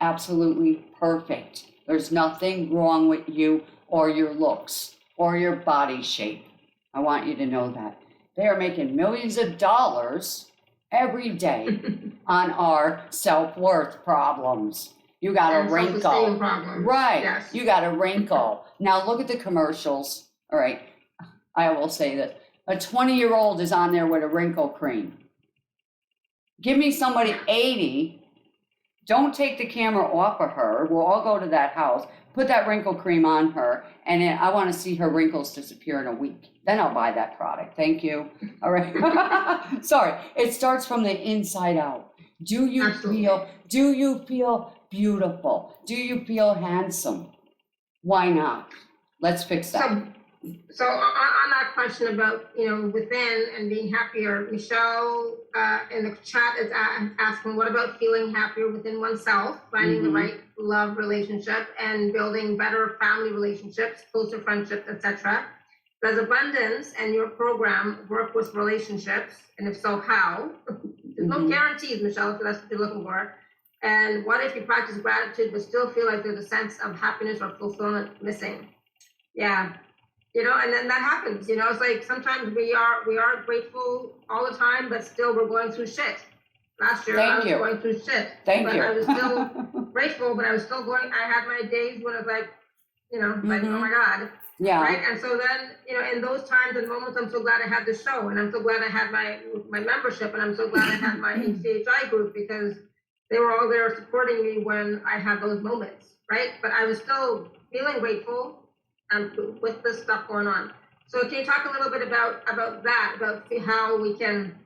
absolutely perfect. There's nothing wrong with you or your looks or your body shape. I want you to know that. They are making millions of dollars every day on our self-worth problems. You got a wrinkle. Problems. Right. Yes. You got a wrinkle. Now look at the commercials. All right. I will say that a 20-year-old is on there with a wrinkle cream. Give me somebody 80. Don't take the camera off of her. We'll all go to that house. Put that wrinkle cream on her. And then I want to see her wrinkles disappear in a week. Then I'll buy that product. Thank you. All right. Sorry. It starts from the inside out. Do you feel beautiful? Do you feel handsome? Why not? Let's fix that. So on that question about, you know, within and being happier, Michelle in the chat is asking, what about feeling happier within oneself, finding the right love relationship and building better family relationships, closer friendships, etc. Does abundance and your program work with relationships? And if so, how? There's no guarantees, Michelle, if that's what you're looking for. And what if you practice gratitude but still feel like there's a sense of happiness or fulfillment missing? Yeah. You know, and then that happens, you know, it's like sometimes we are grateful all the time, but still we're going through shit. Last year I was going through shit. But I was still grateful, but I was still I had my days when it was like, you know, like, oh my God. Yeah. Right. And so then, you know, in those times and moments, I'm so glad I had the show and I'm so glad I had my membership and I'm so glad I had my HCHI group because they were all there supporting me when I had those moments. Right. But I was still feeling grateful. With this stuff going on. So can you talk a little bit about that, about how we can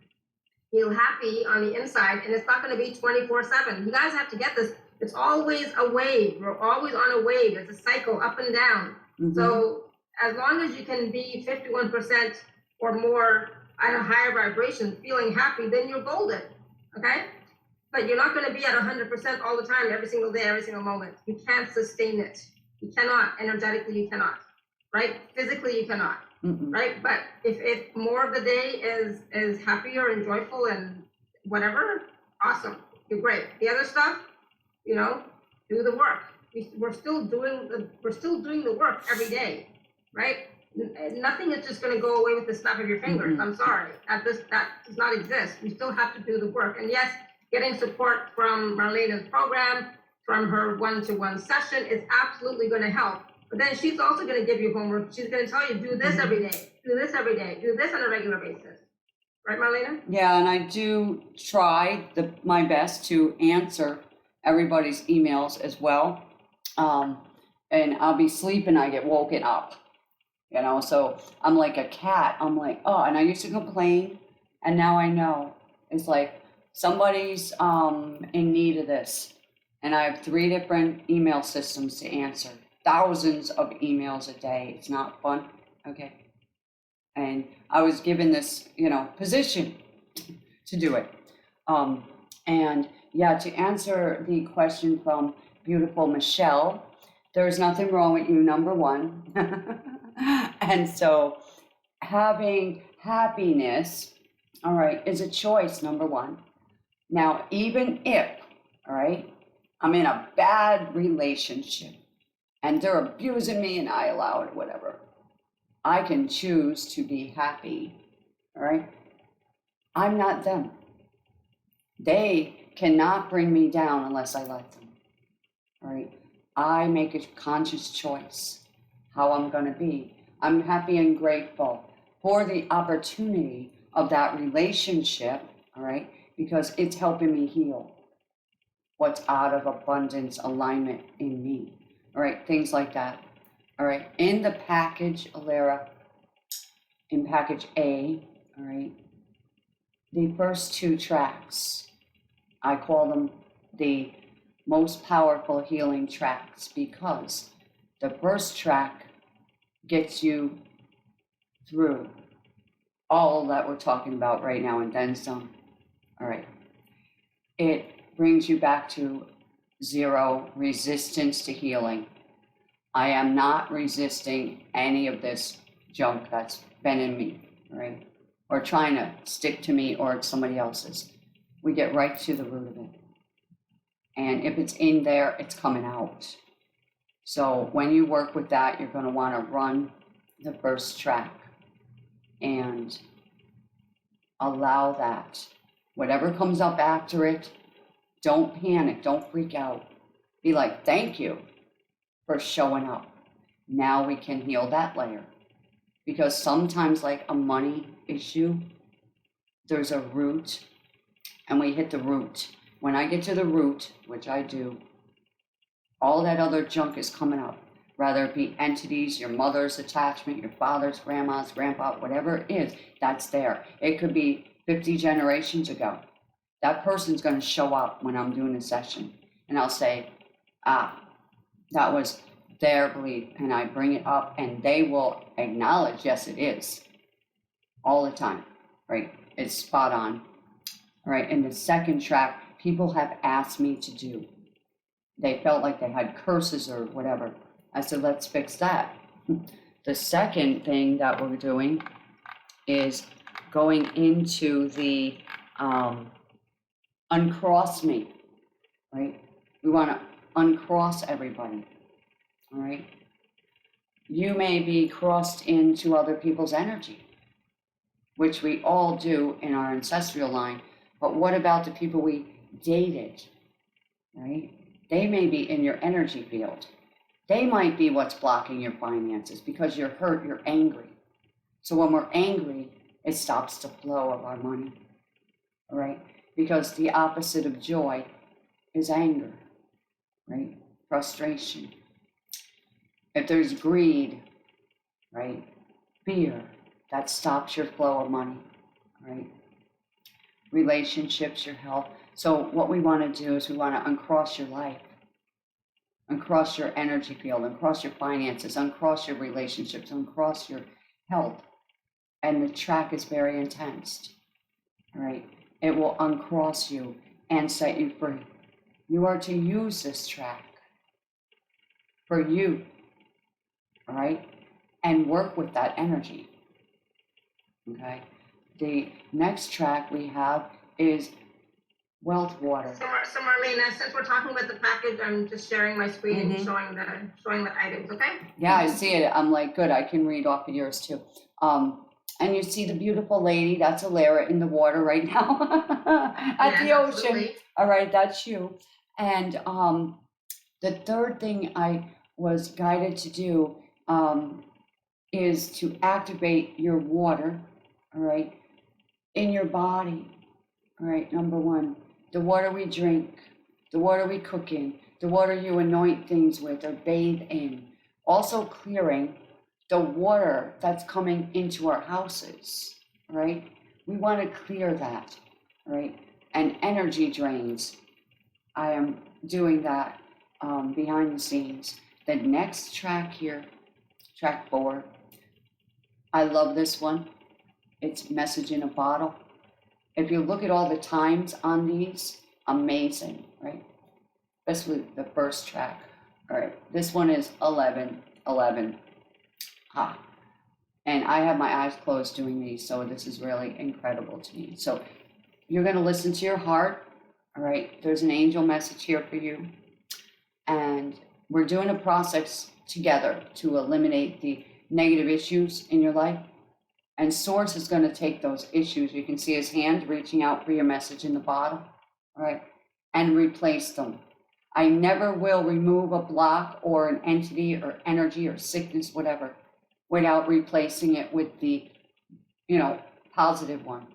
feel happy on the inside, and it's not going to be 24/7. You guys have to get this. It's always a wave. We're always on a wave. It's a cycle up and down. So as long as you can be 51% or more at a higher vibration, feeling happy, then you're golden, okay? But you're not going to be at 100% all the time, every single day, every single moment. You can't sustain it. You cannot. Energetically, you cannot, right? Physically, you cannot, right? But if more of the day is happier and joyful and whatever, awesome. You're great. The other stuff, you know, do the work. We're still doing the work every day, right? Nothing is just going to go away with the snap of your fingers. I'm sorry. That does not exist. We still have to do the work. And yes, getting support from Marlena's program, from her one-to-one session is absolutely going to help. But then she's also going to give you homework. She's going to tell you, do this every day, do this every day, do this on a regular basis. Right, Marlena? Yeah, and I do try my best to answer everybody's emails as well. And I'll be sleeping, I get woken up, you know, so I'm like a cat. I'm like, oh, and I used to complain, and now I know. It's like somebody's in need of this. And I have 3 different email systems to answer. Thousands of emails a day. It's not fun, okay? And I was given this, you know, position to do it. And yeah, to answer the question from beautiful Michelle, there's nothing wrong with you, number one. And so having happiness, all right, is a choice, number one. Now, even if, all right, I'm in a bad relationship and they're abusing me and I allow it, whatever. I can choose to be happy, all right? I'm not them. They cannot bring me down unless I let them, all right? I make a conscious choice how I'm going to be. I'm happy and grateful for the opportunity of that relationship, all right? Because it's helping me heal what's out of abundance alignment in me, all right? Things like that, all right? In the package, Alara, in package A, all right, the first 2 tracks, I call them the most powerful healing tracks because the first track gets you through all that we're talking about right now and then some. All right. It brings you back to 0 resistance to healing. I am not resisting any of this junk that's been in me, right? Or trying to stick to me or it's somebody else's. We get right to the root of it. And if it's in there, it's coming out. So when you work with that, you're going to want to run the first track and allow that. Whatever comes up after it, don't panic, don't freak out. Be like, thank you for showing up. Now we can heal that layer. Because sometimes, like a money issue, there's a root, and we hit the root. When I get to the root, which I do, all that other junk is coming up. Rather it be entities, your mother's attachment, your father's, grandma's, grandpa, whatever it is, that's there. It could be 50 generations ago. That person's going to show up when I'm doing a session. And I'll say, that was their belief. And I bring it up and they will acknowledge, yes, it is. All the time, right? It's spot on. All right, and the second track, people have asked me to do. They felt like they had curses or whatever. I said, let's fix that. The second thing that we're doing is going into the uncross me, right? We want to uncross everybody, all right? You may be crossed into other people's energy, which we all do in our ancestral line. But what about the people we dated, right? They may be in your energy field. They might be what's blocking your finances because you're hurt, you're angry. So when we're angry, it stops the flow of our money, all right? Because the opposite of joy is anger, right? Frustration. If there's greed, right? Fear, that stops your flow of money, right? Relationships, your health. So what we want to do is we want to uncross your life, uncross your energy field, uncross your finances, uncross your relationships, uncross your health. And the track is very intense, all right? It will uncross you and set you free. You are to use this track for you, all right? And work with that energy, okay? The next track we have is wealth water. So Marlena, since we're talking about the package, I'm just sharing my screen and showing the items, okay? Yeah, I see it. I'm like, good, I can read off of yours too. And you see the beautiful lady, that's Alara in the water right now at the ocean. Absolutely. All right, that's you. And the third thing I was guided to do is to activate your water, all right, in your body. All right, number 1, the water we drink, the water we cook in, the water you anoint things with or bathe in. Also clearing the water that's coming into our houses, right? We want to clear that, right? And energy drains. I am doing that behind the scenes. The next track here, track 4, I love this one. It's message in a bottle. If you look at all the times on these, amazing, right? Especially the first track. All right, this one is 11:11. And I have my eyes closed doing these, so this is really incredible to me. So you're going to listen to your heart, all right? There's an angel message here for you, And we're doing a process together to eliminate the negative issues in your life. And Source is going to take those issues. You can see his hand reaching out for your message in the bottom, all right, and replace them. I never will remove a block or an entity or energy or sickness, whatever, without replacing it with the, positive one,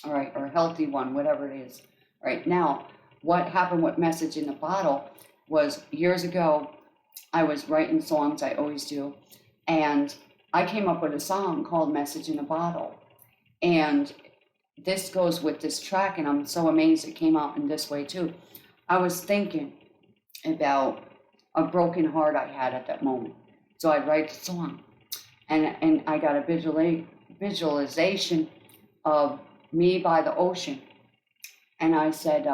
all right, or healthy one, whatever it is. Right now, what happened with Message in the Bottle was years ago, I was writing songs, I always do, and I came up with a song called Message in a Bottle. And this goes with this track, and I'm so amazed it came out in this way too. I was thinking about a broken heart I had at that moment. So I'd write the song, and I got a visualization of me by the ocean. And I said,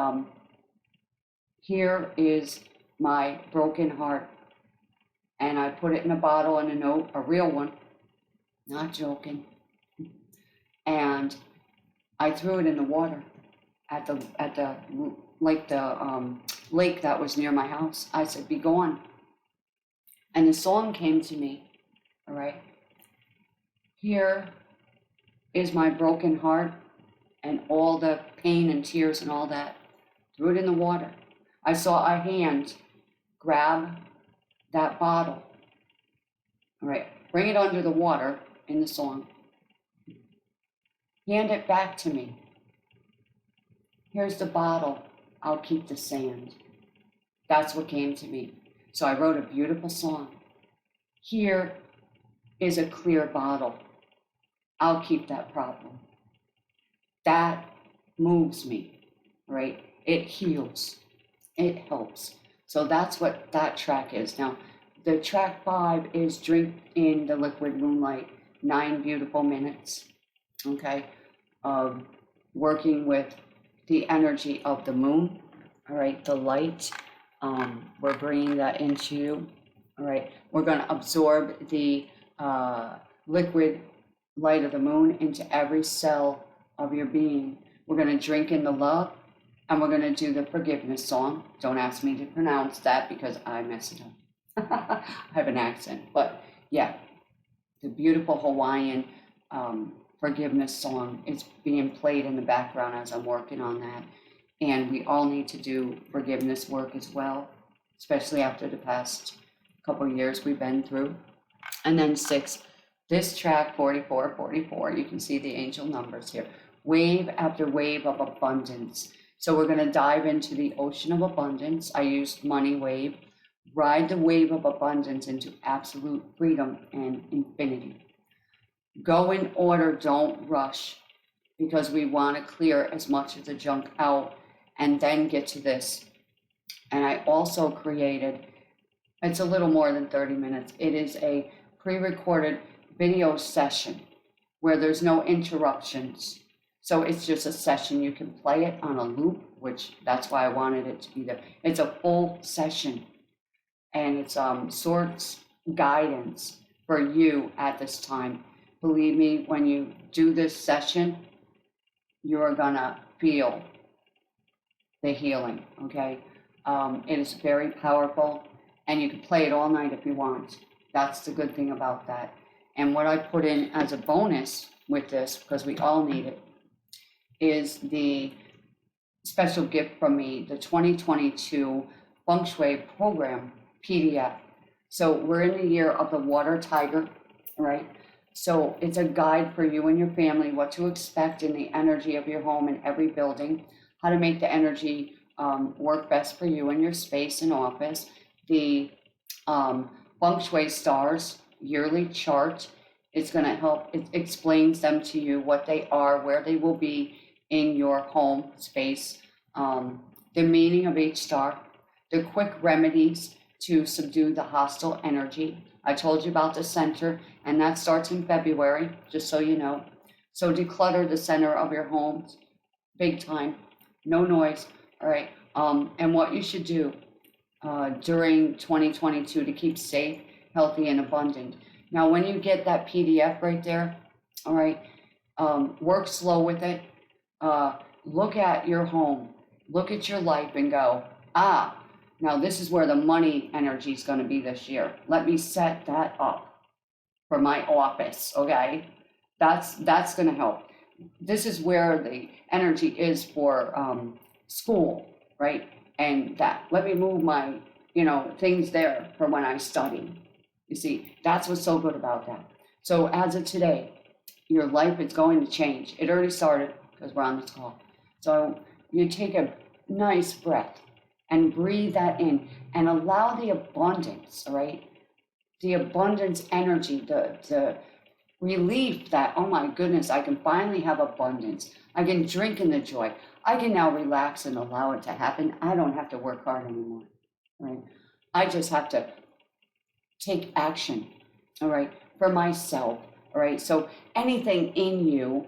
here is my broken heart. And I put it in a bottle and a note, a real one, not joking. And I threw it in the water at the lake that was near my house. I said, be gone. And the song came to me, all right? Here is my broken heart and all the pain and tears and all that. Threw it in the water. I saw a hand grab that bottle, all right? Bring it under the water in the song. Hand it back to me. Here's the bottle. I'll keep the sand. That's what came to me. So I wrote a beautiful song. Here is a clear bottle. I'll keep that problem. That moves me, right? It heals. It helps. So that's what that track is. Now, the track 5 is Drink in the Liquid Moonlight, 9 beautiful minutes, okay, of working with the energy of the moon, all right, the light. We're bringing that into you, all right. We're going to absorb the liquid light of the moon into every cell of your being. We're going to drink in the love, and we're going to do the forgiveness song. Don't ask me to pronounce that because I mess it up. I have an accent, but yeah, the beautiful Hawaiian forgiveness song is being played in the background as I'm working on that. And we all need to do forgiveness work as well, especially after the past couple of years we've been through. And then 6, this track 44, you can see the angel numbers here. Wave after wave of abundance. So we're going to dive into the ocean of abundance. I used money wave. Ride the wave of abundance into absolute freedom and infinity. Go in order, don't rush, because we want to clear as much of the junk out and then get to this. And I also created, it's a little more than 30 minutes. It is a pre-recorded video session where there's no interruptions. So it's just a session. You can play it on a loop, which that's why I wanted it to be there. It's a full session. And it's Source guidance for you at this time. Believe me, when you do this session, you're gonna feel the healing, okay? It is very powerful, and you can play it all night if you want. That's the good thing about that. And what I put in as a bonus with this, because we all need it, is the special gift from me, the 2022 Feng Shui program PDF. So we're in the year of the water tiger, right? So it's a guide for you and your family, what to expect in the energy of your home and every building, how to make the energy work best for you in your space and office. The Feng Shui stars yearly chart. It's going to help. It explains them to you, what they are, where they will be in your home space, the meaning of each star, the quick remedies to subdue the hostile energy. I told you about the center, and that starts in February, just so you know. So declutter the center of your home, big time, no noise, all right? And what you should do during 2022 to keep safe, healthy, and abundant. Now, when you get that PDF right there, all right, work slow with it. Look at your home, look at your life and go, Now, this is where the money energy is going to be this year. Let me set that up for my office, okay? That's going to help. This is where the energy is for school, right? And that, let me move my, things there for when I study. You see, that's what's so good about that. So as of today, your life is going to change. It already started because we're on this call. So you take a nice breath and breathe that in and allow the abundance, all right? The abundance energy, the relief that, oh my goodness, I can finally have abundance. I can drink in the joy. I can now relax and allow it to happen. I don't have to work hard anymore, right? I just have to take action, all right, for myself, all right? So anything in you,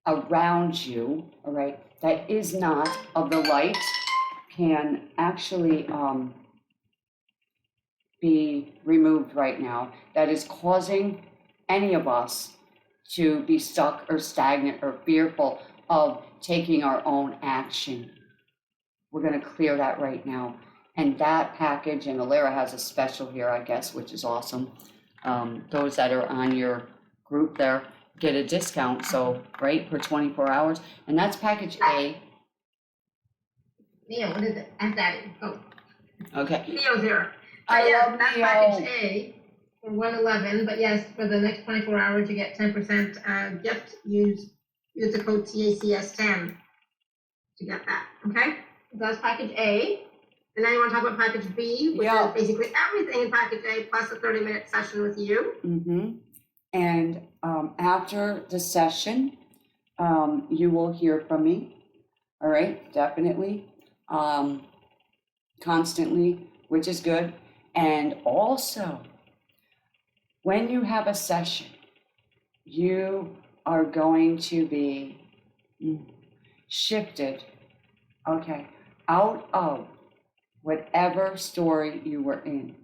around you, all right, that is not of the light can actually be removed right now. That is causing any of us to be stuck or stagnant or fearful of taking our own action. We're going to clear that right now. And that package, and Alara has a special here, I guess, which is awesome. Those that are on your group there get a discount, so, right, for 24 hours. And that's package A. Neo, what is it? Ask Daddy. Oh, Okay. Neo's here. I love that's Neo. package A for 111. But yes, for the next 24 hours, you get 10% gift. Use the code TACS10 to get that. Okay, so that's package A. And now you want to talk about package B, which is basically everything in package A plus a 30-minute session with you. Mm-hmm. And after the session, you will hear from me. All right, definitely, constantly, which is good. And also, when you have a session, you are going to be shifted, okay, out of whatever story you were in.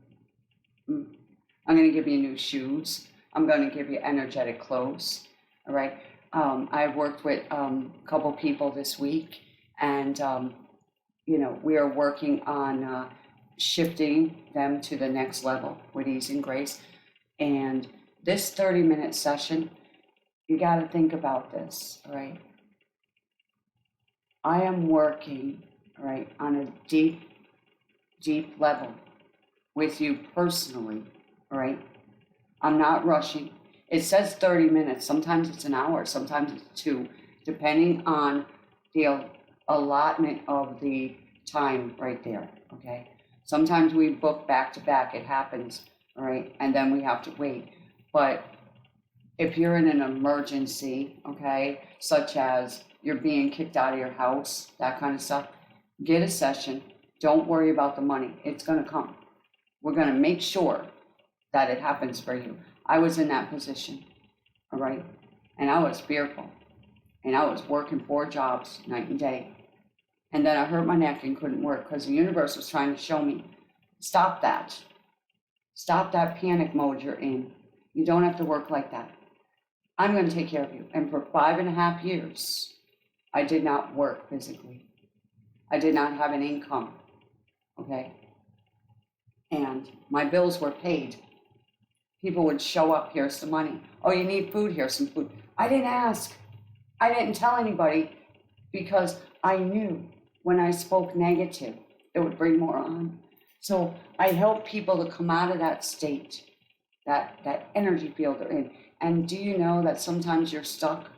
I'm going to give you new shoes. I'm going to give you energetic clothes. All right. I've worked with a couple people this week, and we are working on shifting them to the next level with ease and grace. And this 30-minute session, you got to think about this. All right. I am working, all right, on a deep level with you personally, all right? I'm not rushing. It says 30 minutes. Sometimes it's an hour, sometimes it's 2, depending on the allotment of the time right there, okay? Sometimes we book back to back, it happens, all right? And then we have to wait. But if you're in an emergency, okay, such as you're being kicked out of your house, that kind of stuff, get a session. Don't worry about the money. It's going to come. We're going to make sure that it happens for you. I was in that position, all right? And I was fearful. And I was working 4 jobs night and day. And then I hurt my neck and couldn't work because the universe was trying to show me, stop that. Stop that panic mode you're in. You don't have to work like that. I'm going to take care of you. And for 5.5 years, I did not work physically. I did not have an income. Okay, and my bills were paid. People would show up, here's some money. Oh, you need food, here's some food. I didn't ask. I didn't tell anybody because I knew when I spoke negative, it would bring more on. So I help people to come out of that state, that energy field they're in. And do you know that sometimes you're stuck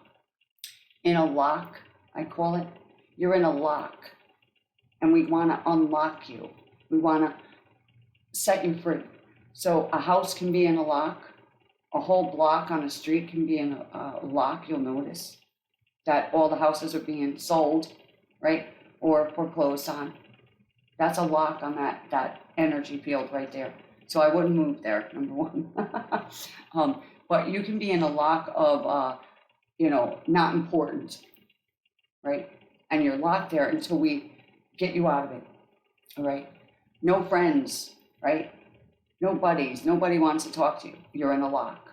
in a lock, I call it? You're in a lock. And we want to unlock you. We want to set you free. So a house can be in a lock. A whole block on a street can be in a lock. You'll notice that all the houses are being sold, right? Or foreclosed on. That's a lock on that energy field right there. So I wouldn't move there, number one. But you can be in a lock of, not important, right? And you're locked there until we get you out of it, all right? No friends, right? No buddies, nobody wants to talk to you. You're in a lock.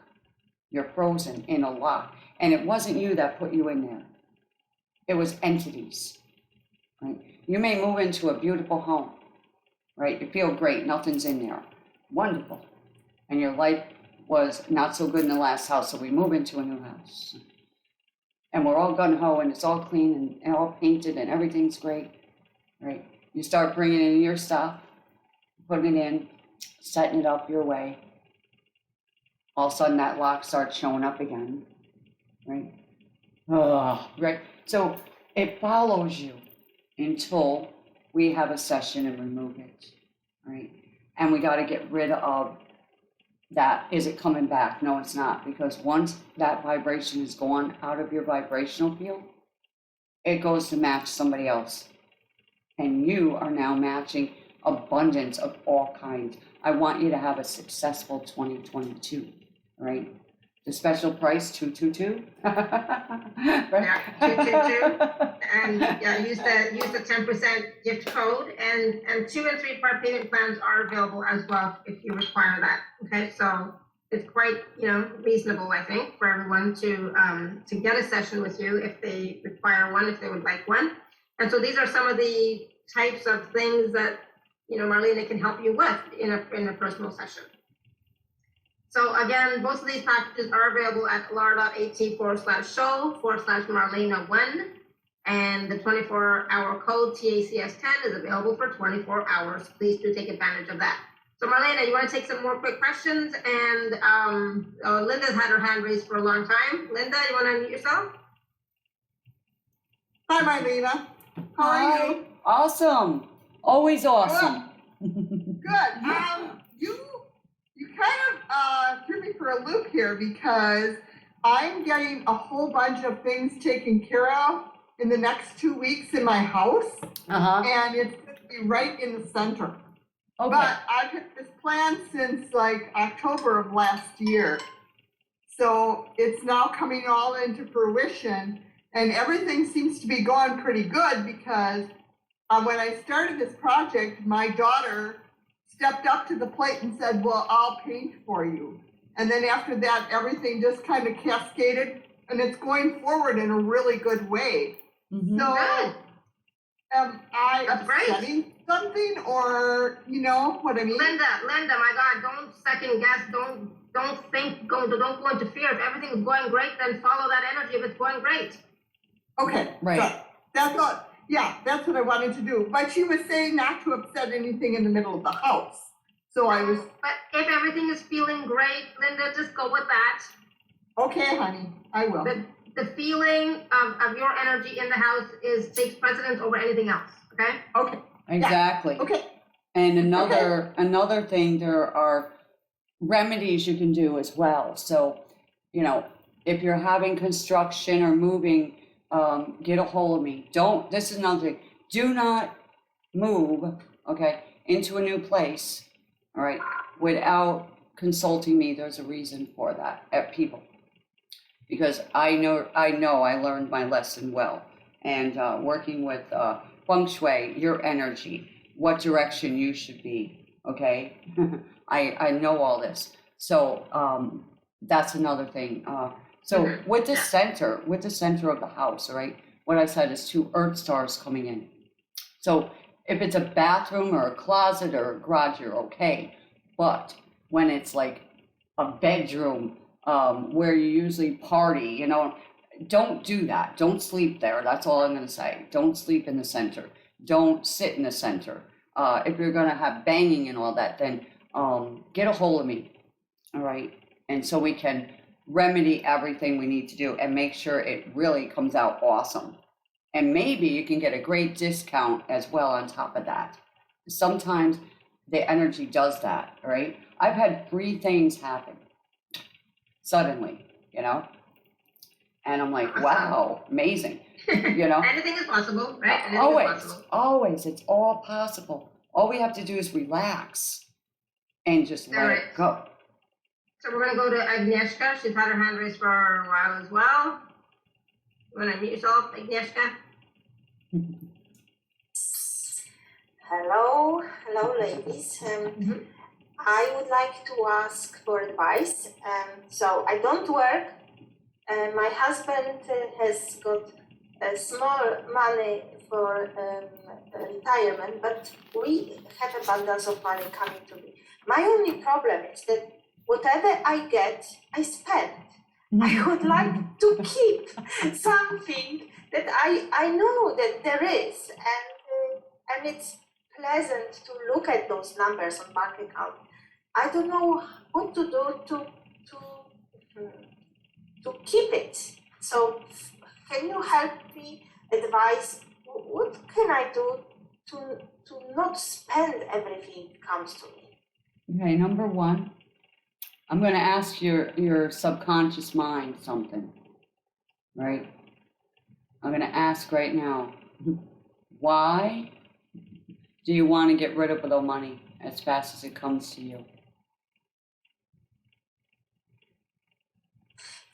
You're frozen in a lock. And it wasn't you that put you in there. It was entities, right? You may move into a beautiful home, right? You feel great, nothing's in there. Wonderful. And your life was not so good in the last house, so we move into a new house. And we're all gung-ho, and it's all clean and all painted, and everything's great, right? You start bringing in your stuff, putting it in, setting it up your way. All of a sudden, that lock starts showing up again, right? Oh, right. So it follows you until we have a session and remove it, right? And we got to get rid of that. Is it coming back? No, it's not, because once that vibration is gone out of your vibrational field, it goes to match somebody else. And you are now matching abundance of all kinds. I want you to have a successful 2022, right? The special price, 222. Yeah, 222. And yeah, use the 10% gift code, and 2 and 3 part payment plans are available as well if you require that. Okay, so it's quite reasonable, I think, for everyone to get a session with you if they require one, if they would like one. And so these are some of the types of things that Marlena can help you with in a personal session. So again, both of these packages are available at alara.at/show/Marlena1. And the 24-hour code TACS10 is available for 24 hours. Please do take advantage of that. So Marlena, you want to take some more quick questions? And Linda's had her hand raised for a long time. Linda, you want to unmute yourself? Hi, Marlena. How are you? Awesome. Always awesome. Good. You kind of threw me for a loop here, because I'm getting a whole bunch of things taken care of in the next 2 weeks in my house, and it's going to be right in the center. Okay. But I've had this plan since like October of last year, so it's now coming all into fruition, and everything seems to be going pretty good, because when I started this project, my daughter stepped up to the plate and said, well, I'll paint for you. And then after that, everything just kind of cascaded, and it's going forward in a really good way. Mm-hmm. So am I That's great. upsetting something, or what I mean? Linda, my God, don't second guess. Don't think. Don't go into fear. If everything is going great, then follow that energy. If it's going great. Okay, right. So that's what. Yeah, that's what I wanted to do. But she was saying not to upset anything in the middle of the house. So I was. But if everything is feeling great, Linda, just go with that. Okay, honey, I will. The feeling of your energy in the house takes precedence over anything else. Okay. Okay. Exactly. Yeah. Okay. And another thing, there are remedies you can do as well. So, if you're having construction or moving, get a hold of me. This is another thing. Do not move, into a new place, all right, without consulting me. There's a reason for that, people. Because I know I learned my lesson well. And working with feng shui, your energy, what direction you should be, okay? I know all this. So that's another thing. So with the center of the house, all right, what I said is 2 earth stars coming in. So if it's a bathroom or a closet or a garage, you're okay. But when it's like a bedroom where you usually party, don't do that. Don't sleep there. That's all I'm going to say. Don't sleep in the center. Don't sit in the center. If you're going to have banging and all that, then get a hold of me, all right? And so we can remedy everything we need to do and make sure it really comes out awesome. And maybe you can get a great discount as well on top of that. Sometimes the energy does that, right? I've had 3 things happen suddenly, and I'm like, wow, amazing, Anything is possible, right? Anything is possible. Always, it's all possible. All we have to do is relax and just let it go. So we're going to go to Agnieszka. She's had her hand raised for a while as well. You want to unmute yourself, Agnieszka? Hello, ladies. I would like to ask for advice. So I don't work. My husband has got small money for retirement, but we have abundance of money coming to me. My only problem is that whatever I get, I spend. I would like to keep something that I know that there is, and it's pleasant to look at those numbers on bank account. I don't know what to do to keep it. So can you help me advise what can I do to not spend everything that comes to me? Okay, number one, I'm going to ask your subconscious mind something, right? I'm going to ask right now, why do you want to get rid of the money as fast as it comes to you?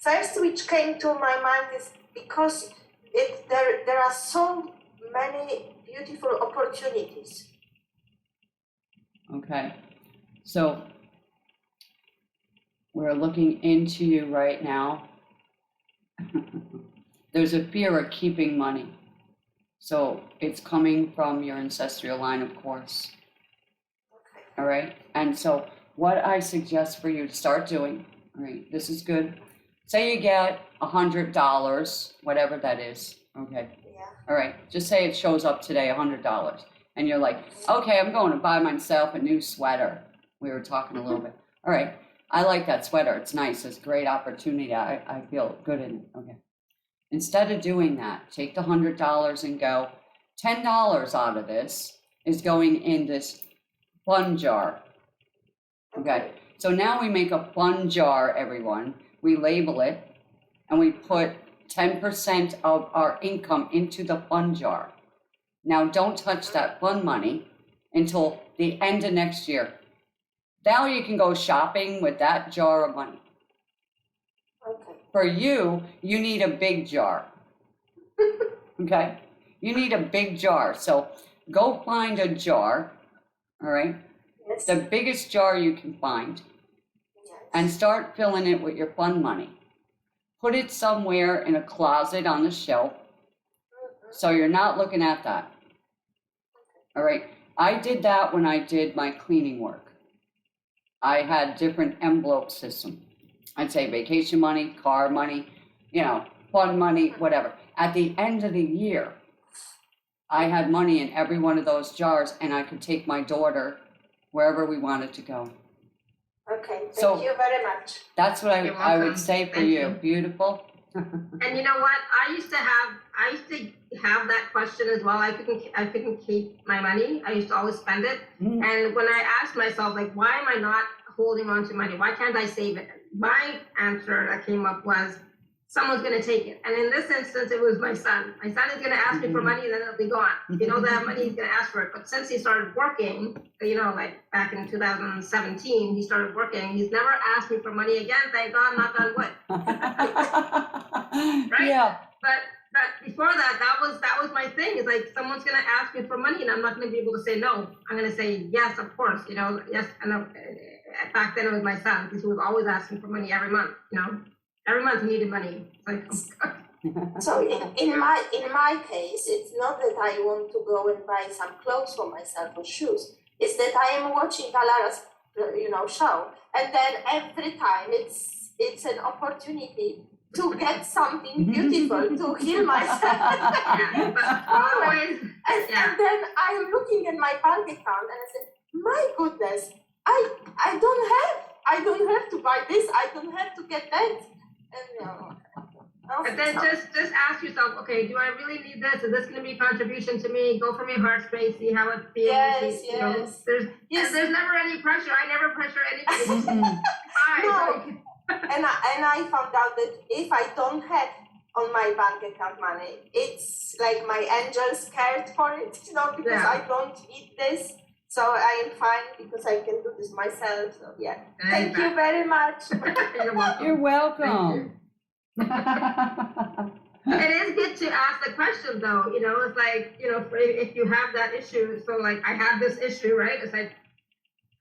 First, which came to my mind is because there are so many beautiful opportunities. Okay, so we're looking into you right now. There's a fear of keeping money. So it's coming from your ancestral line, of course. Okay. All right. And so what I suggest for you to start doing, all right, this is good. Say you get $100, whatever that is. Okay. Yeah. All right. Just say it shows up today, $100. And you're like, okay, I'm going to buy myself a new sweater. We were talking a little bit. All right. I like that sweater. It's nice. It's a great opportunity. I feel good in it. Okay. Instead of doing that, take the $100 and go, $10 out of this is going in this fun jar. Okay. So now we make a fun jar, everyone. We label it and we put 10% of our income into the fun jar. Now don't touch that fun money until the end of next year. Now you can go shopping with that jar of money. Okay. For you, you need a big jar. Okay? You need a big jar. So go find a jar, all right? Yes. The biggest jar you can find, Yes. and start filling it with your fun money. Put it somewhere in a closet on the shelf so you're not looking at that. All right? I did that when I did my cleaning work. I had different envelope system. I'd say vacation money, car money, fun money, whatever. At the end of the year, I had money in every one of those jars and I could take my daughter wherever we wanted to go. Okay, So- thank you very much. That's what You're I would welcome. say for Thank you. you. Beautiful. And you know what? I used to have that question as well. I couldn't keep my money. I used to always spend it. Mm. And when I asked myself, like, why am I not holding on to money? Why can't I save it? My answer that came up was, someone's going to take it. And in this instance, it was my son. My son is going to ask me for money and then it'll be gone. You know that money, he's going to ask for it. But since he started working, like back in 2017, he started working. He's never asked me for money again. Thank God, knock on wood. Right? Yeah. But before that was my thing. It's like, someone's going to ask me for money and I'm not going to be able to say no. I'm going to say yes, of course. Yes. And back then it was my son, because he was always asking for money every month. Every month he needed money. It's like, oh God. So in my case, it's not that I want to go and buy some clothes for myself or shoes. It's that I am watching Alara's, show, and then every time it's an opportunity to get something beautiful to heal myself. Yeah, but always, And then I am looking at my bank account and I say, my goodness, I don't have to buy this. I don't have to get that. And but then just ask yourself, okay, do I really need this? Is this going to be a contribution to me? Go from your heart space, see how it feels. Yes, you know, yes. there's never any pressure. I never pressure anybody. Fine. No. And I found out that if I don't have on my bank account money, it's like my angels cared for it, because Yeah. I don't need this. So I am fine because I can do this myself. So yeah. Thank you very much. You're welcome. You're welcome. It is good to ask the question, though. It's like, if you have that issue. So like, I have this issue, right? It's like,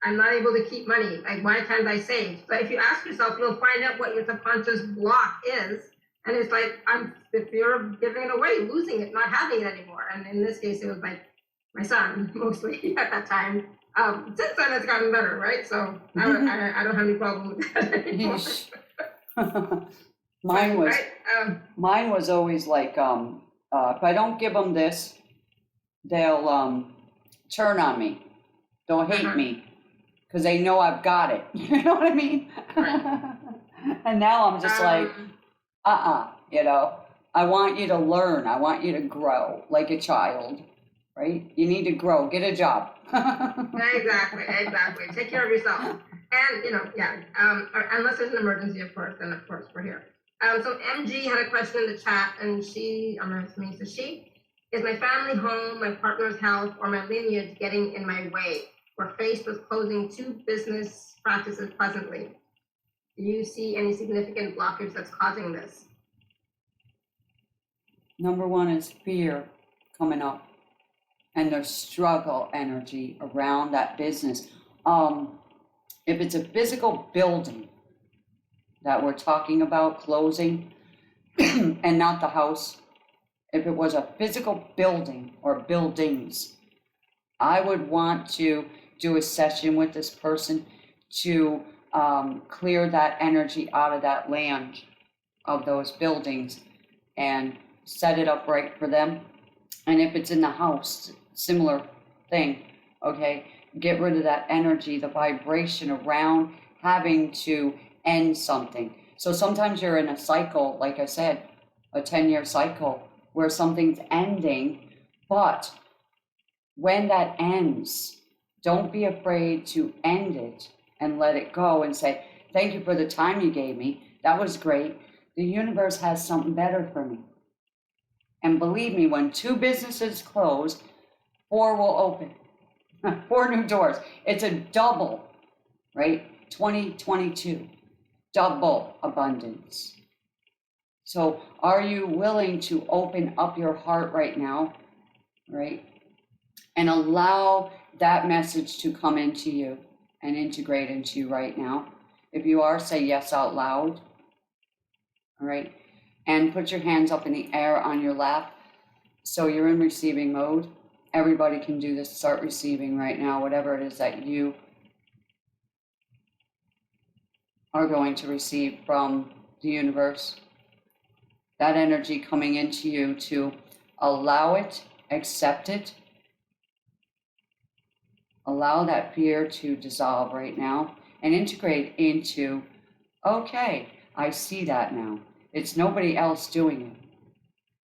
I'm not able to keep money. Like, why can't I save? So if you ask yourself, you'll find out what your subconscious block is. And it's like, I'm the fear of giving it away, losing it, not having it anymore. And in this case, it was my son mostly at that time. Since then, it's gotten better, right? So I don't have any problem with that anymore. Mine was Right? mine was always like, if I don't give them this, they'll turn on me. They'll hate me because they know I've got it. You know what I mean? Right. And now I'm just like, you know, I want you to learn. I want you to grow like a child, right? You need to grow. Get a job. Exactly. Take care of yourself. And, unless there's an emergency, of course, then of course we're here. So MG had a question in the chat, and I'm assuming it's a she. Is my family home, my partner's health, or my lineage getting in my way? We're faced with closing 2 business practices presently. Do you see any significant blockage that's causing this? Number one is fear coming up, and there's struggle energy around that business. If it's a physical building that we're talking about closing and not the house, if it was a physical building or buildings, I would want to do a session with this person to clear that energy out of that land of those buildings and set it up right for them. And if it's in the house, similar thing, okay? Get rid of that energy, the vibration around having to end something. So sometimes you're in a cycle, like I said, a 10-year cycle where something's ending, but when that ends, don't be afraid to end it and let it go and say, thank you for the time you gave me. That was great. The universe has something better for me. And believe me, when 2 businesses close, 4 will open. 4 new doors. It's a double, right? 2022, double abundance. So are you willing to open up your heart right now, right? And allow that message to come into you and integrate into you right now. If you are, say yes out loud, all right? And put your hands up in the air on your lap. So you're in receiving mode. Everybody can do this. Start receiving right now, whatever it is that you are going to receive from the universe. That energy coming into you to allow it, accept it. Allow that fear to dissolve right now and integrate into, okay, I see that now. It's nobody else doing it.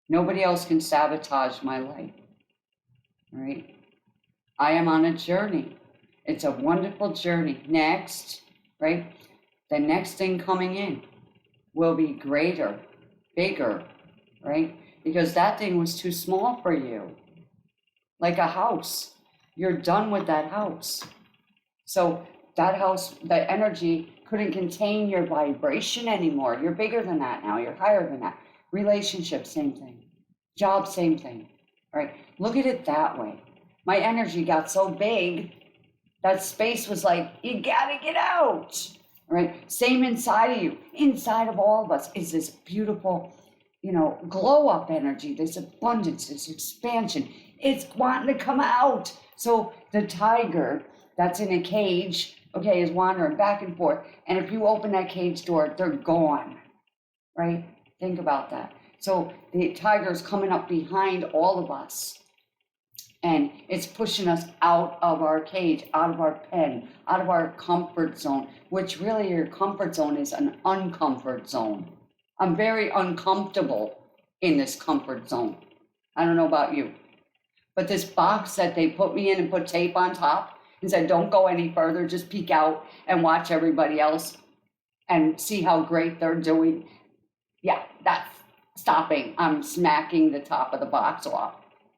Nobody else can sabotage my life. Right? I am on a journey. It's a wonderful journey. Next, right? The next thing coming in will be greater, bigger, right? Because that thing was too small for you. Like a house. You're done with that house. So that house, the energy couldn't contain your vibration anymore. You're bigger than that now. You're higher than that. Relationship, same thing. Job, same thing. All right, look at it that way. My energy got so big, that space was like, you gotta get out. All right, same inside of you. Inside of all of us is this beautiful, glow up energy, this abundance, this expansion. It's wanting to come out. So the tiger that's in a cage, okay, is wandering back and forth. And if you open that cage door, they're gone, right? Think about that. So the tiger's coming up behind all of us. And it's pushing us out of our cage, out of our pen, out of our comfort zone, which really your comfort zone is an uncomfort zone. I'm very uncomfortable in this comfort zone. I don't know about you. But this box that they put me in and put tape on top and said, don't go any further, just peek out and watch everybody else and see how great they're doing. Yeah, that's stopping. I'm smacking the top of the box off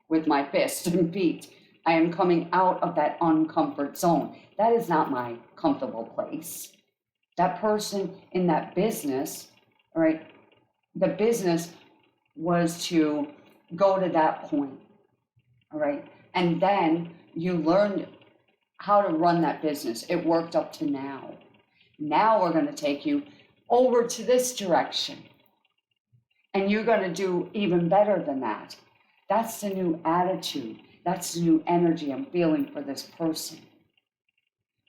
with my fist and feet. I am coming out of that uncomfort zone. That is not my comfortable place. That person in that business, all right, the business was to go to that point, all right? And then you learned how to run that business. It worked up to now. Now we're going to take you over to this direction. And you're going to do even better than that. That's the new attitude. That's the new energy I'm feeling for this person.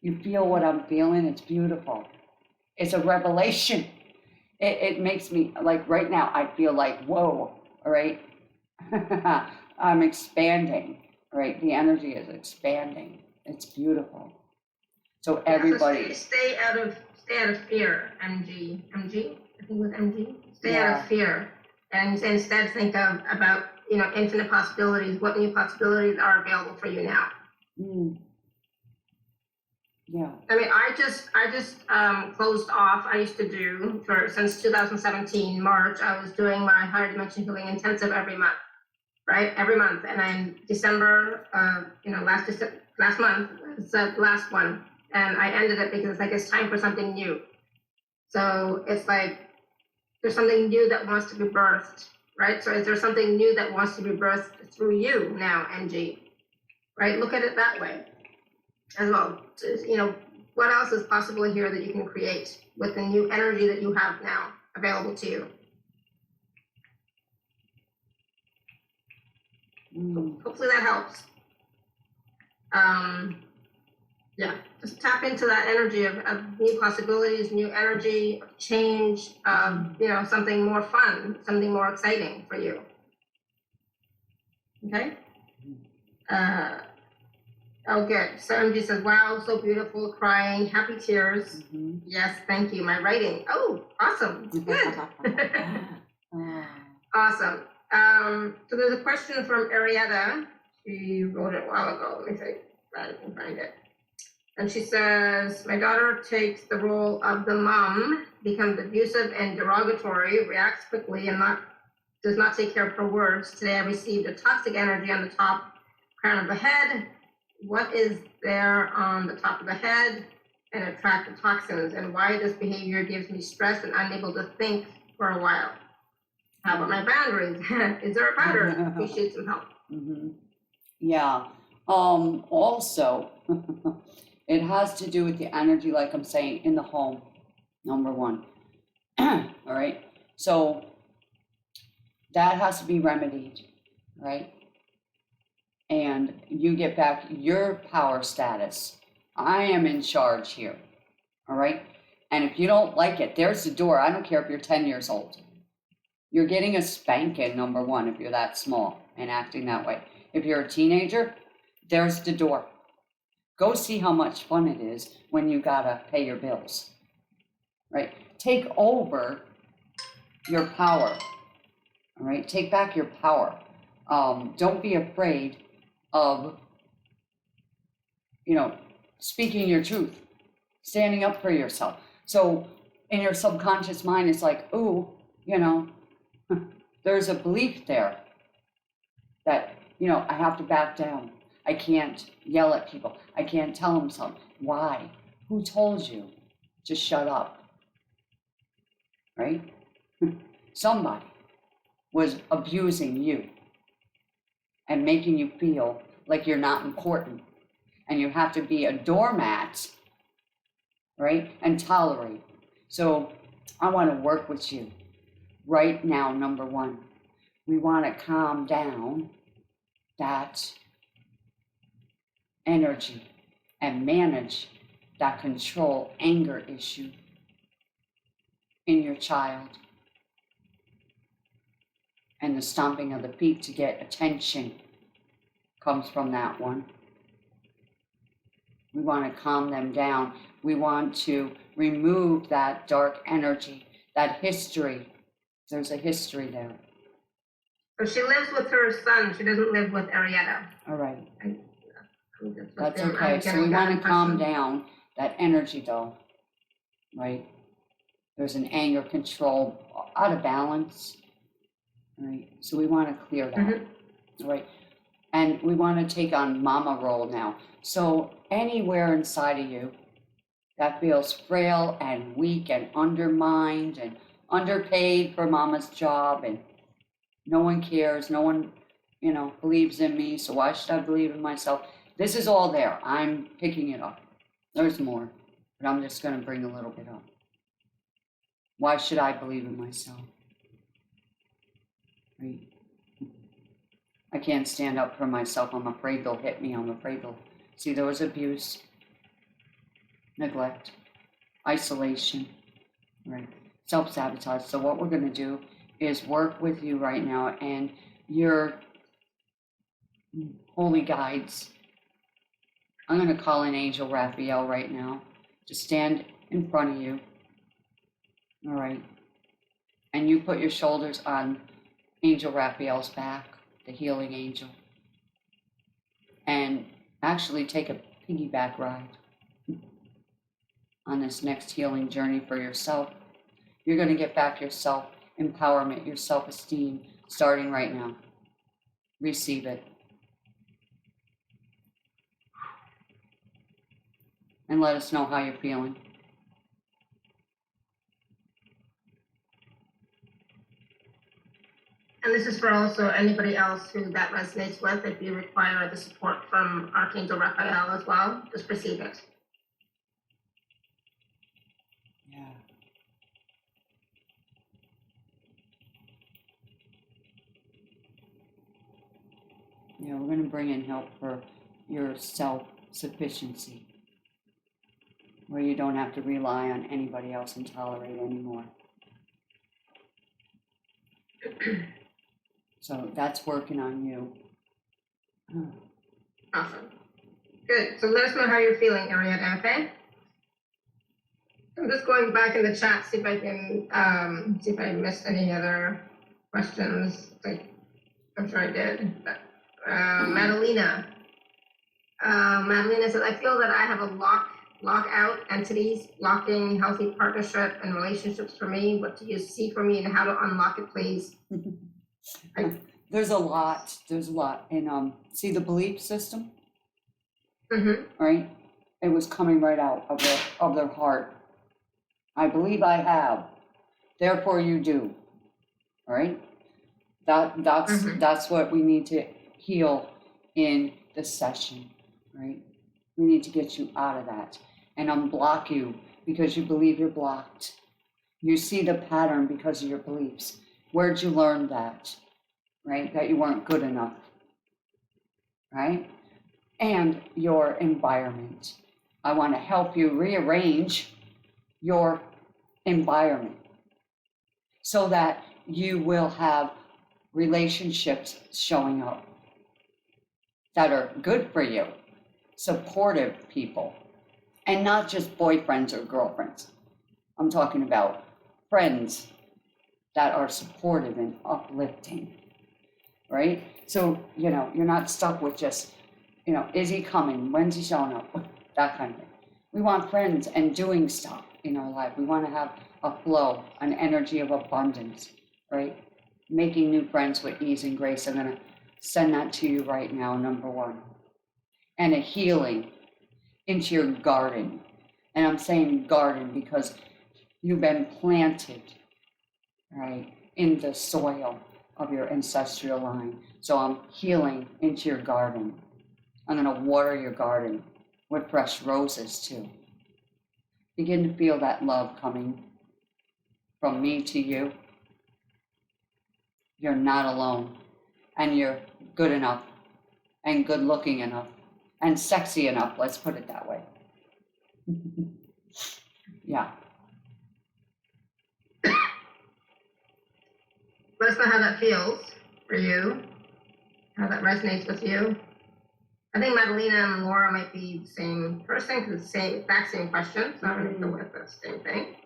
You feel what I'm feeling? It's beautiful. It's a revelation. It makes me, like right now, I feel like, whoa, all right? I'm expanding, right? The energy is expanding. It's beautiful. So everybody. So stay out of fear, MG. I think it was MG. Stay out of fear. And instead think about, infinite possibilities. What new possibilities are available for you now? Yeah. I mean, I just closed off. I used to do since 2017 March. I was doing my higher dimension healing intensive every month, right? Every month, and then December, last month was the last one, and I ended it because it's time for something new. So it's like there's something new that wants to be birthed, right? So is there something new that wants to be birthed through you now, NG? Right? Look at it that way as well. What else is possible here that you can create with the new energy that you have now available to you? Hopefully that helps. Just tap into that energy of new possibilities, new energy, of change, something more fun, something more exciting for you. Okay? Good. So MG says, wow, so beautiful, crying, happy tears. Yes, thank you. My writing. Oh, awesome. Good. Awesome. So there's a question from Arietta. She wrote it a while ago. Let me see if I can find it. And she says, my daughter takes the role of the mom, becomes abusive and derogatory, reacts quickly, and does not take care of her words. Today I received a toxic energy on the top crown of the head. What is there on the top of the head and attract the toxins, and why this behavior gives me stress and unable to think for a while? How about my boundaries? Is there a pattern? Appreciate some help. Yeah. Also, it has to do with the energy, like I'm saying, in the home, number one. All right. So that has to be remedied, right? And you get back your power status. I am in charge here. All right. And if you don't like it, there's the door. I don't care if you're 10 years old. You're getting a spanking, number one, if you're that small and acting that way. If you're a teenager, there's the door. Go see how much fun it is when you gotta pay your bills, right? Take over your power, all right? Take back your power. Don't be afraid of, speaking your truth, standing up for yourself. So in your subconscious mind, it's like, ooh, there's a belief there that, I have to back down. I can't yell at people. I can't tell them something. Why? Who told you? Just shut up. Right? Somebody was abusing you and making you feel like you're not important. And you have to be a doormat, right? And tolerate. So I want to work with you right now, number one. We want to calm down that energy and manage that control anger issue in your child. And the stomping of the feet to get attention comes from that one. We want to calm them down. We want to remove that dark energy, that history. There's a history there. So she lives with her son. She doesn't live with Arietta. All right. That's I'm okay. So we getting want that to calm impression. down that energy, though, right? There's an anger, control, out of balance, right? So we want to clear that, right? And we want to take on mama role now. So anywhere inside of you that feels frail and weak and undermined and underpaid for mama's job, and no one cares, no one, believes in me, so why should I believe in myself? This is all there. I'm picking it up. There's more, but I'm just going to bring a little bit up. Why should I believe in myself? right? I can't stand up for myself. I'm afraid they'll hit me. I'm afraid they'll see there was abuse, neglect, isolation, right? Self-sabotage. So what we're going to do is work with you right now and your holy guides. I'm going to call in Angel Raphael right now to stand in front of you. All right. And you put your shoulders on Angel Raphael's back, the healing angel. And actually take a piggyback ride on this next healing journey for yourself. You're going to get back your self-empowerment, your self-esteem, starting right now. Receive it. And let us know how you're feeling. And this is for also anybody else who that resonates with. If you require the support from Archangel Raphael as well, just receive it. Yeah. Yeah, we're going to bring in help for your self-sufficiency, where you don't have to rely on anybody else and tolerate anymore. So that's working on you. Awesome. Good. So let us know how you're feeling, Arietta, okay? I'm just going back in the chat, see if I can see if I missed any other questions. I'm sure I did. Madalena. Madalena says, I feel that I have a lockout entities blocking healthy partnership and relationships for me. What do you see for me and how to unlock it, please? There's a lot. And see the belief system? Mm-hmm. Right? It was coming right out of their heart. I believe I have, therefore you do. All right? That's what we need to heal in the session, right? We need to get you out of that and unblock you because you believe you're blocked. You see the pattern because of your beliefs. Where'd you learn that, right? That you weren't good enough, right? And your environment. I want to help you rearrange your environment so that you will have relationships showing up that are good for you, supportive people, and not just boyfriends or girlfriends. I'm talking about friends that are supportive and uplifting, right? So, you're not stuck with just, is he coming? When's he showing up? That kind of thing. We want friends and doing stuff in our life. We want to have a flow, an energy of abundance, right? Making new friends with ease and grace. I'm going to send that to you right now, number one. And a healing into your garden. And I'm saying garden because you've been planted, right, in the soil of your ancestral line. So I'm healing into your garden. I'm going to water your garden with fresh roses too. Begin to feel that love coming from me to you. You're not alone, and you're good enough, and good looking enough, and sexy enough, let's put it that way. Yeah. Let us know how that feels for you, how that resonates with you. I think Madalena and Laura might be the same person because it's the exact same question, so I'm going to go with the same thing.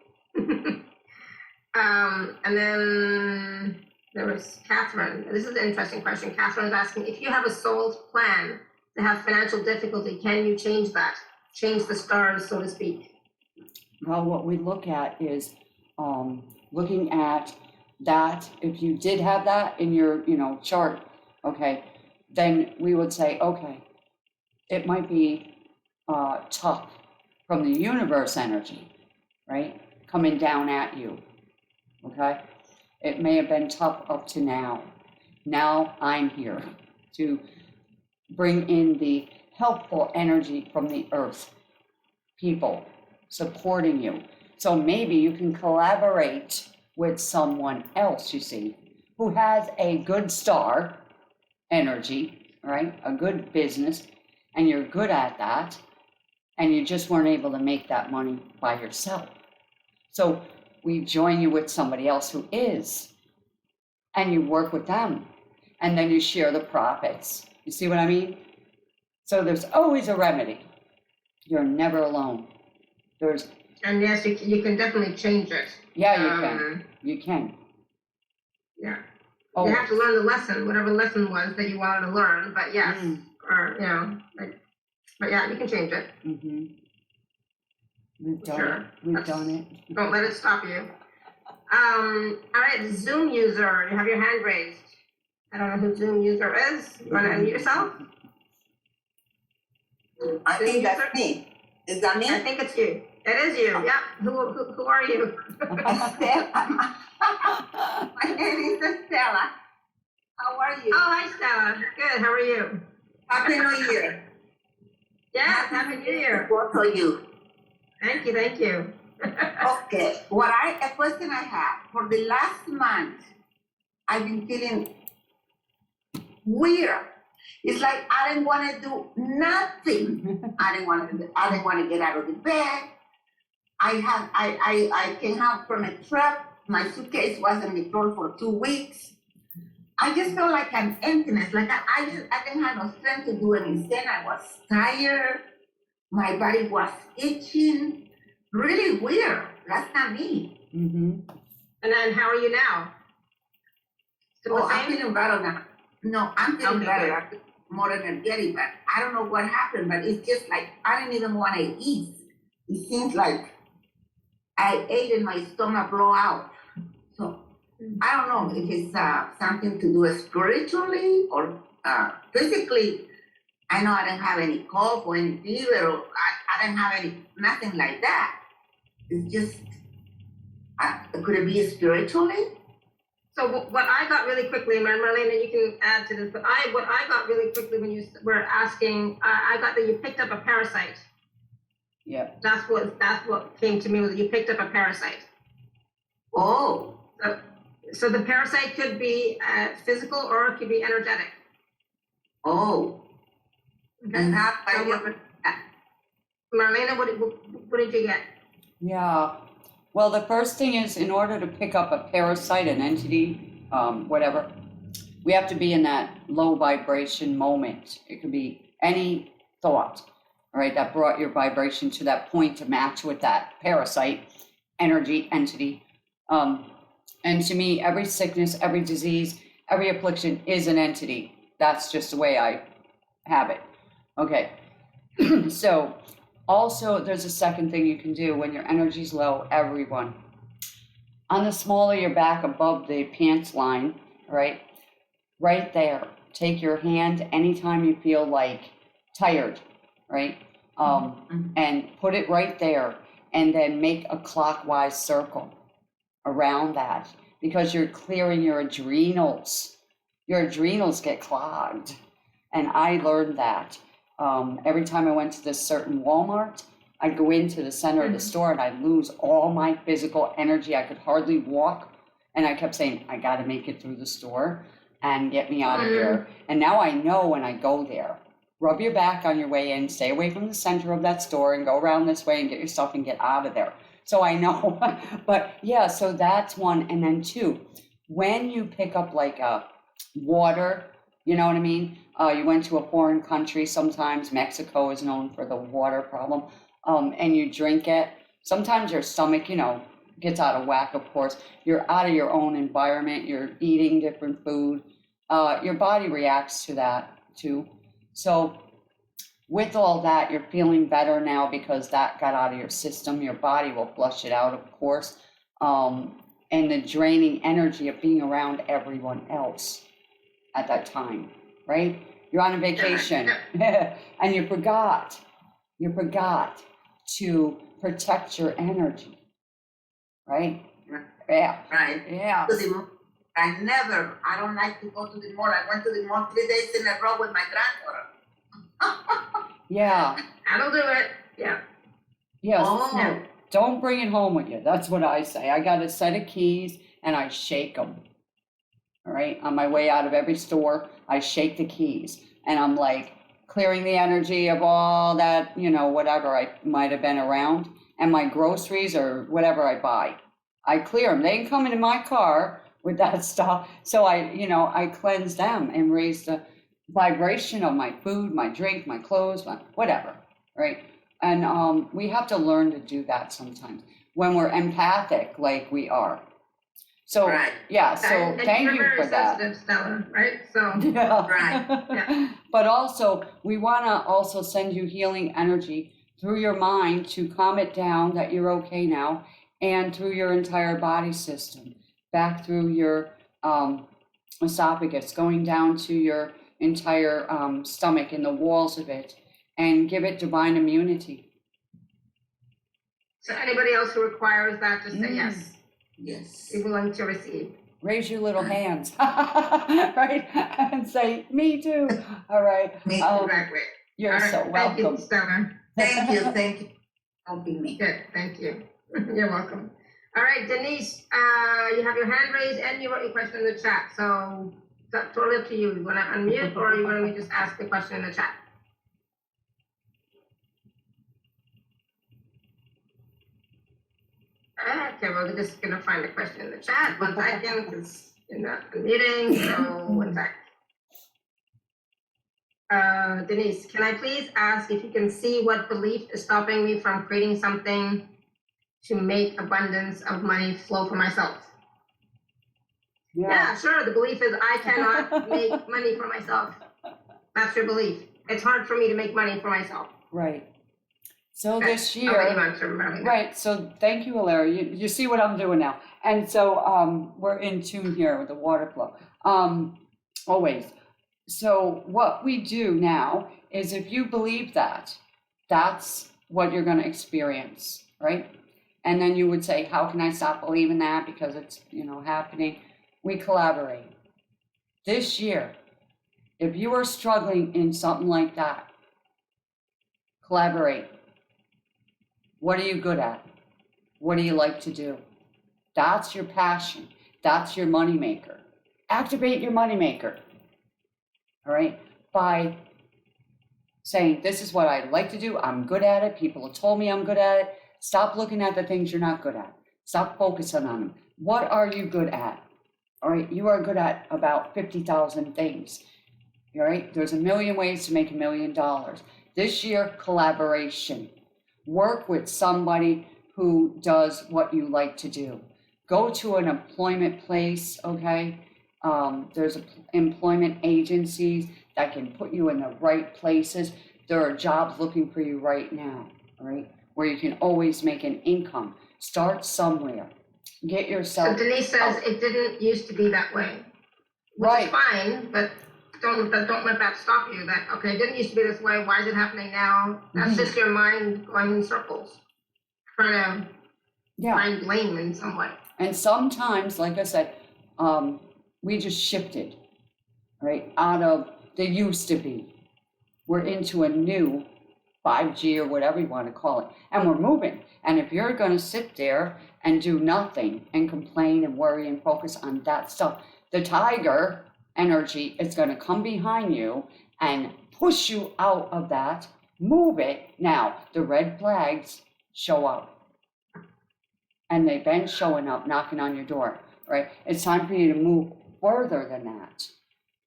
And then there was Catherine. This is an interesting question. Catherine is asking, if you have a soul's plan to have financial difficulty, can you change that? Change the stars, so to speak? Well, what we look at is looking at that. If you did have that in your, chart, okay, then we would say, okay, it might be tough from the universe energy, right? Coming down at you, okay? It may have been tough up to now. Now I'm here to bring in the helpful energy from the earth, people supporting you. So maybe you can collaborate with someone else, you see, who has a good star energy, right? A good business, and you're good at that, and you just weren't able to make that money by yourself. So we join you with somebody else who is, and you work with them, and then you share the profits. You see what I mean? So there's always a remedy. You're never alone. And yes, you can definitely change it. Yeah, you can. You can. Yeah. Oh, You have to learn the lesson, whatever lesson was that you wanted to learn, but yes, or, but yeah, you can change it. Mm-hmm. We've done Sure. it. We've done it. Don't let it stop you. All right, Zoom user, you have your hand raised. I don't know who Zoom user is. You want to unmute yourself? I Zoom think user? that's me. Is that me? I think it's you. It is you. Yeah. Who are you? Estela. My name is Estela. How are you? Oh, hi, Stella. Good. How are you? Happy New Year. Yes. Happy New Year. Both of you. Thank you. Thank you. Okay. A question I have. For the last month, I've been feeling weird. It's like I didn't want to do nothing. I didn't want to get out of the bed. I came out from a trip. My suitcase was on the floor for 2 weeks. I just felt like an emptiness. Like I didn't have no strength to do anything. I was tired. My body was itching. Really weird. That's not me. Mm-hmm. And then how are you now? Still the I'm same? feeling better now. No, I'm feeling Okay, better. good. I'm feeling more energetic, but I don't know what happened, but it's just like I didn't even want to eat. It seems like I ate and my stomach blew out. So I don't know if it's something to do spiritually or physically. I know I didn't have any cough or any fever, or I didn't have nothing like that. It's just, could it be spiritually? So what I got really quickly, Marlena, you can add to this, but what I got really quickly when you were asking, I got that you picked up a parasite. Yep. That's what came to me, was you picked up a parasite. Oh, So the parasite could be physical or it could be energetic. oh. Okay. And how So Marlena, what did you get? Yeah. Well, the first thing is, in order to pick up a parasite, an entity, whatever, we have to be in that low vibration moment. It could be any thought, all right, that brought your vibration to that point to match with that parasite, energy, entity. And to me, every sickness, every disease, every affliction is an entity. That's just the way I have it. Okay. So also, there's a second thing you can do when your energy's low, everyone. On the small of your back above the pants line, right there, take your hand anytime you feel like tired, right? And put it right there, and then make a clockwise circle around that, because you're clearing your adrenals. Your adrenals get clogged. And I learned that. Every time I went to this certain Walmart, I'd go into the center of the store and I'd lose all my physical energy. I could hardly walk. And I kept saying, I got to make it through the store and get me out of here. And now I know when I go there, rub your back on your way in, stay away from the center of that store and go around this way and get your stuff and get out of there. So I know. But yeah, so that's one. And then two, when you pick up like a water, you know what I mean? You went to a foreign country, sometimes Mexico is known for the water problem, and you drink it. Sometimes your stomach, gets out of whack, of course. You're out of your own environment. You're eating different food. Your body reacts to that too. So with all that, you're feeling better now because that got out of your system. Your body will flush it out, of course. And the draining energy of being around everyone else at that time, right? You're on a vacation and you forgot to protect your energy, right? Yeah. Right. Yeah. I don't like to go to the mall. I went to the mall 3 days in a row with my granddaughter. Yeah. That'll do it. Yeah. Yes. Oh. Don't bring it home with you. That's what I say. I got a set of keys and I shake them. all right? On my way out of every store, I shake the keys, and I'm like clearing the energy of all that, whatever I might have been around, and my groceries or whatever I buy. I clear them. They can come into my car with that stuff. So I cleanse them and raise the vibration of my food, my drink, my clothes, my whatever, right? And we have to learn to do that sometimes when we're empathic like we are. So, Right. yeah, so And thank you're you very for that. sensitive, Stella, right? So, Yeah. Right. Yeah. But also, we want to also send you healing energy through your mind to calm it down that you're okay now, and through your entire body system, back through your esophagus, going down to your entire stomach and the walls of it, and give it divine immunity. so anybody else who requires that, just say yes. Yes. Be willing to receive. Raise your little hands, right? And say, me too. All right. Me Exactly. You're All right, so Thank you, welcome. Stella. Thank you for helping me. Good, thank you. You're welcome. All right, Denise, you have your hand raised and you wrote your question in the chat. So it's totally up to you. You want to unmute or you want to just ask the question in the chat? Okay, well, we're just going to find the question in the chat. 1 second, because you're not unmuting. So 1 sec. Denise, can I please ask if you can see what belief is stopping me from creating something to make abundance of money flow for myself? Yeah, sure. The belief is I cannot make money for myself. That's your belief. It's hard for me to make money for myself. Right. So Okay, this I'll let you year, answer, Marilyn. right, so thank you, Alara. You see what I'm doing now. And so we're in tune here with the water flow. Always. So what we do now is if you believe that, that's what you're going to experience, right? And then you would say, how can I stop believing that because it's, happening? We collaborate. This year, if you are struggling in something like that, collaborate. What are you good at? What do you like to do? That's your passion. That's your moneymaker. Activate your moneymaker. All right? By saying, this is what I like to do. I'm good at it. People have told me I'm good at it. Stop looking at the things you're not good at. Stop focusing on them. What are you good at? All right? You are good at about 50,000 things. All right? There's a million ways to make $1 million. This year, collaboration. Work with somebody who does what you like to do. Go to an employment place, okay? There's employment agencies that can put you in the right places. There are jobs looking for you right now, all right? Where you can always make an income. Start somewhere. Get yourself. So Denise says it didn't used to be that way. Which Right. is fine, but don't let that stop you. That, okay, it didn't used to be this way. Why is it happening now? That's just your mind going in circles, trying to find blame in some way. And sometimes, like I said, we just shifted, right, out of the used to be. We're into a new 5G or whatever you want to call it, and we're moving. And if you're going to sit there and do nothing and complain and worry and focus on that stuff, the tiger energy is going to come behind you and push you out of that. Move it. Now, the red flags show up. And they've been showing up, knocking on your door, right? It's time for you to move further than that,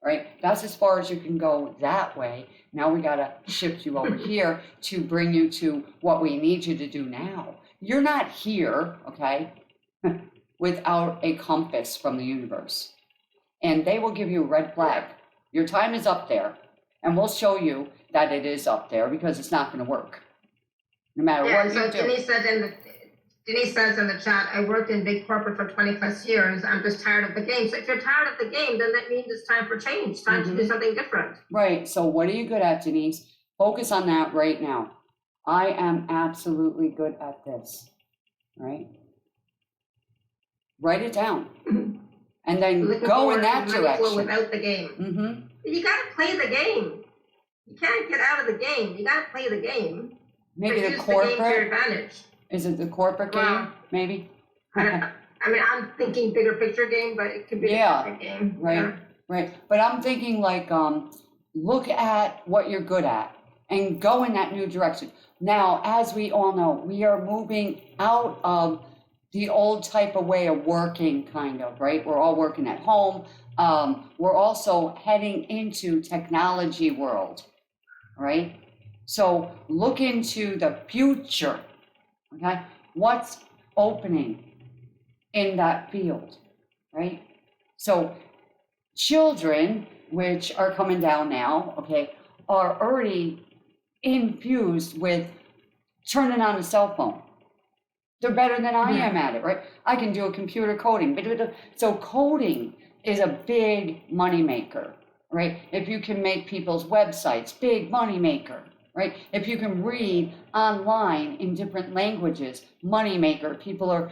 right? That's as far as you can go that way. Now we got to shift you over here to bring you to what we need you to do now. You're not here, okay, without a compass from the universe. And they will give you a red flag. Your time is up there. And we'll show you that it is up there because it's not going to work. No matter what you do. Denise says in the chat, I worked in big corporate for 20 plus years. I'm just tired of the game. So if you're tired of the game, then that means it's time for change, time to do something different. Right. So what are you good at, Denise? Focus on that right now. I am absolutely good at this. Right? Write it down. And then go in that direction. Without the game. You got to play the game. You can't get out of the game. You got to play the game. Maybe but the use corporate. The game to your advantage. Is it the corporate game? Maybe. I I mean, I'm thinking bigger picture game, but it could be Yeah, a different game. right. Yeah. Right, but I'm thinking like, look at what you're good at and go in that new direction. Now, as we all know, we are moving out of the old type of way of working, kind of, right? We're all working at home. We're also heading into technology world, right? So look into the future, okay? What's opening in that field, right? So children, which are coming down now, okay, are already infused with turning on a cell phone. They're better than I am at it, right? I can do a computer coding. So coding is a big money maker, right? If you can make people's websites, big money maker, right? If you can read online in different languages, money maker. People are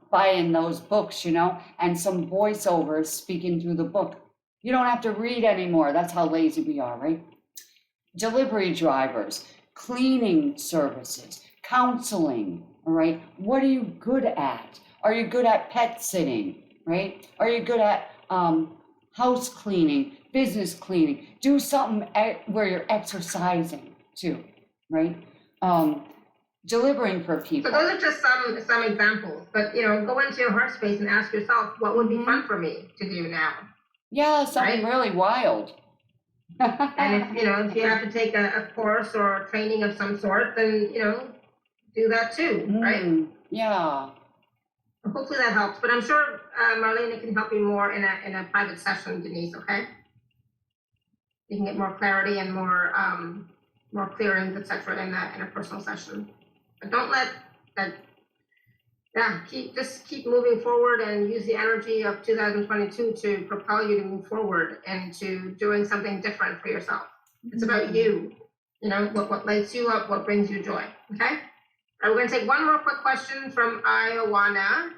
buying those books, you know, and some voiceovers speaking through the book. You don't have to read anymore. That's how lazy we are, right? Delivery drivers, cleaning services, counseling, all right? What are you good at? Are you good at pet sitting, right? Are you good at house cleaning, business cleaning? Do something where you're exercising too, right? Delivering for people. So those are just some examples, but you know, go into your heart space and ask yourself, what would be fun for me to do now? Yeah, something really wild. And if you have to take a course or a training of some sort, then do that too, right? Yeah. Hopefully that helps, but I'm sure Marlena can help you more in a private session, Denise. Okay, you can get more clarity and more clearings, etc. in a personal session. But don't let that. Yeah, keep moving forward and use the energy of 2022 to propel you to move forward and to doing something different for yourself. It's about you. What lights you up, what brings you joy. Okay. All right, we're gonna take one more quick question from Iowana.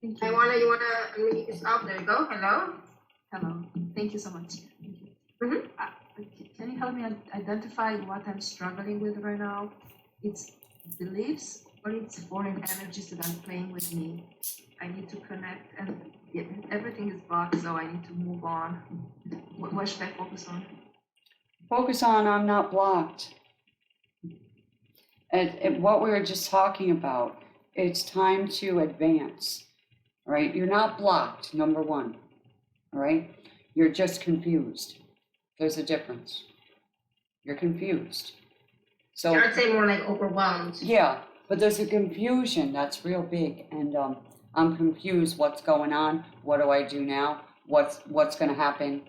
Thank you. Iowana, you wanna unmute yourself? There you go. Hello. Hello. Thank you so much. Thank you. Mhm. Can you help me identify what I'm struggling with right now? It's beliefs or it's foreign energies that are playing with me. I need to connect and everything is blocked, so I need to move on. What should I focus on? Focus on I'm not blocked. And what we were just talking about, it's time to advance, right? You're not blocked, number one, all right? You're just confused. There's a difference. You're confused. So I'd say more like overwhelmed. yeah, but there's a confusion that's real big, and I'm confused. What's going on? What do I do now? What's going to happen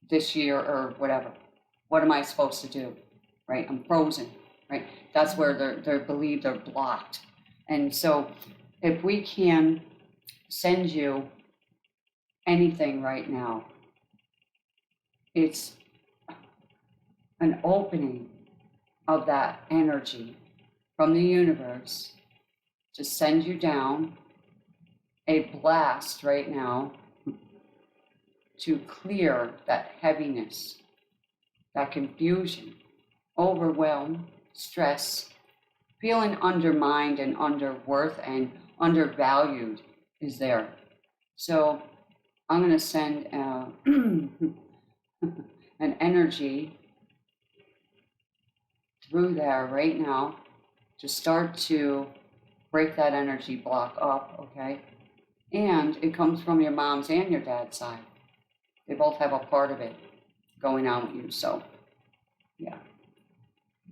this year or whatever? What am I supposed to do? Right? I'm frozen. Right? That's where they believe they're blocked. And so, if we can send you anything right now, it's an opening of that energy from the universe to send you down a blast right now to clear that heaviness, that confusion, overwhelm, stress, feeling undermined and underworth and undervalued is there. So I'm going to send an energy through there right now to start to break that energy block up, okay? And it comes from your mom's and your dad's side. They both have a part of it going on with you, so yeah.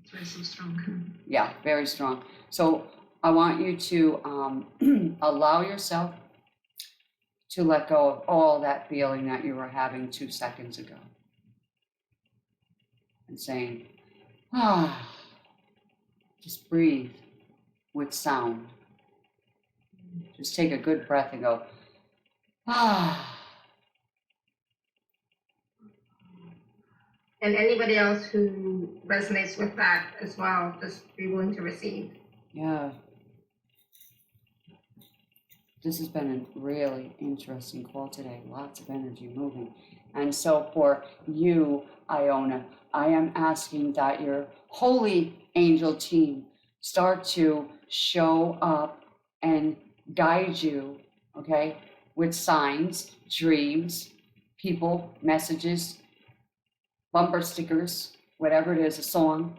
It's very so strong. Yeah, very strong. So I want you to allow yourself to let go of all that feeling that you were having 2 seconds ago. And saying, just breathe with sound. Just take a good breath and go, And anybody else who resonates with that as well, just be willing to receive. Yeah. This has been a really interesting call today. Lots of energy moving. And so for you, Iona, I am asking that your holy angel team start to show up and guide you, okay, with signs, dreams, people, messages, bumper stickers, whatever it is, a song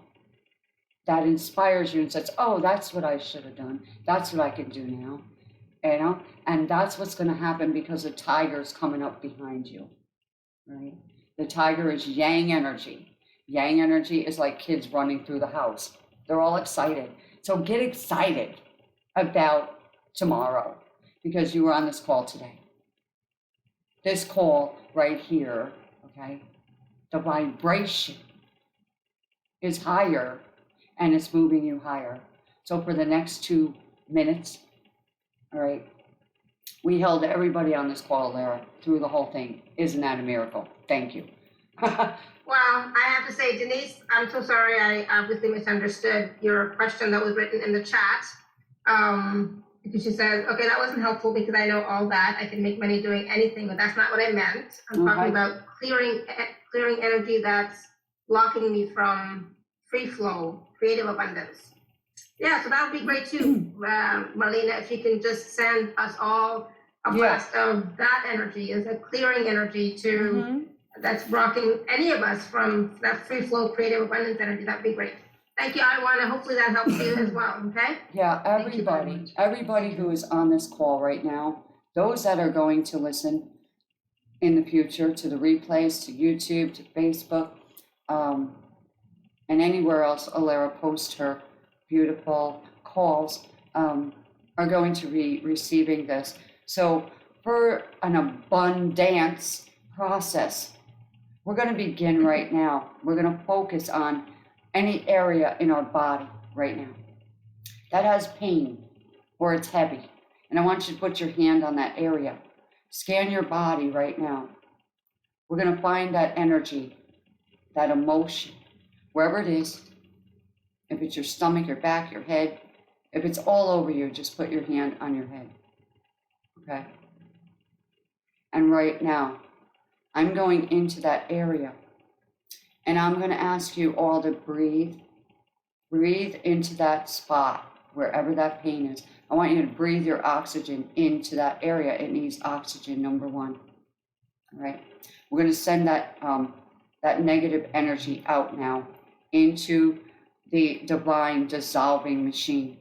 that inspires you and says, oh, that's what I should have done. That's what I can do now, you know? And that's what's going to happen because the tiger's coming up behind you, right? The tiger is yang energy. Yang energy is like kids running through the house. They're all excited. So get excited about tomorrow because you were on this call today. This call right here, okay, the vibration is higher and it's moving you higher. So for the next 2 minutes, all right, we held everybody on this call, Alara, through the whole thing. Isn't that a miracle? Thank you. Well, I have to say, Denise, I'm so sorry. I obviously misunderstood your question that was written in the chat. Because she said, okay, that wasn't helpful because I know all that. I can make money doing anything, but that's not what I meant. I'm talking about clearing energy that's blocking me from free flow, creative abundance. Yeah, so that would be great too, Marlena, if you can just send us all a blast of that energy, is a clearing energy to that's blocking any of us from that free flow, creative abundance energy. That'd be great. Thank you, Iwana. Hopefully that helps you as well, okay? Yeah, everybody who is on this call right now, those that are going to listen in the future to the replays, to YouTube, to Facebook, and anywhere else Alara posts her beautiful calls, are going to be receiving this. So for an abundance process, we're going to begin right now. We're going to focus on any area in our body right now that has pain or it's heavy. And I want you to put your hand on that area. Scan your body right now. We're going to find that energy, that emotion, wherever it is. If it's your stomach, your back, your head, if it's all over you, just put your hand on your head. Okay? And right now, I'm going into that area. And I'm going to ask you all to breathe. Breathe into that spot, wherever that pain is. I want you to breathe your oxygen into that area. It needs oxygen, number one. All right? We're going to send that, that negative energy out now into the divine dissolving machine.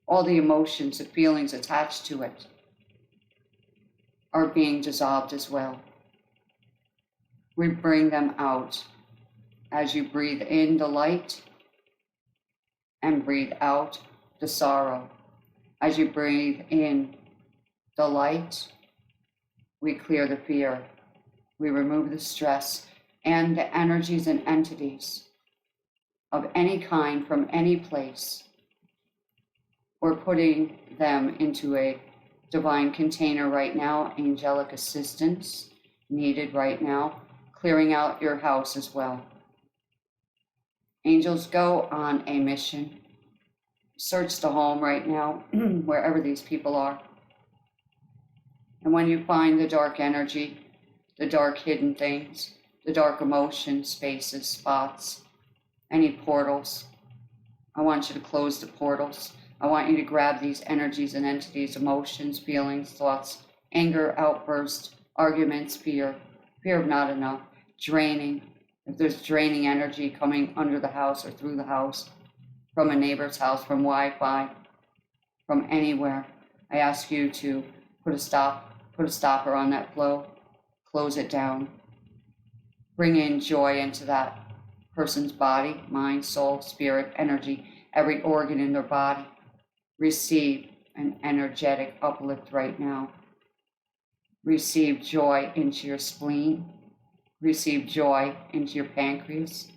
All the emotions, the feelings attached to it are being dissolved as well. We bring them out as you breathe in the light and breathe out the sorrow. As you breathe in the light, we clear the fear. We remove the stress and the energies and entities of any kind from any place. We're putting them into a divine container right now, angelic assistance needed right now, clearing out your house as well. Angels, go on a mission. Search the home right now, wherever these people are. And when you find the dark energy, the dark hidden things, the dark emotions, spaces, spots, any portals, I want you to close the portals. I want you to grab these energies and entities, emotions, feelings, thoughts, anger, outburst, arguments, fear of not enough, draining. If there's draining energy coming under the house or through the house, from a neighbor's house, from Wi-Fi, from anywhere, I ask you to put a stopper on that flow, close it down, bring in joy into that person's body, mind, soul, spirit, energy, every organ in their body. Receive an energetic uplift right now. Receive joy into your spleen. Receive joy into your pancreas,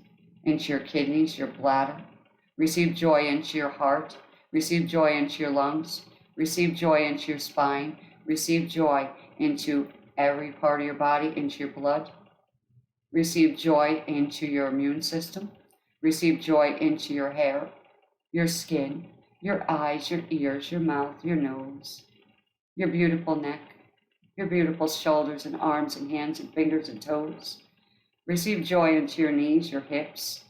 into your kidneys, your bladder. Receive joy into your heart. Receive joy into your lungs. Receive joy into your spine. Receive joy into every part of your body, into your blood. Receive joy into your immune system. Receive joy into your hair, your skin, your eyes, your ears, your mouth, your nose, your beautiful neck, your beautiful shoulders and arms and hands and fingers and toes. Receive joy into your knees, your hips,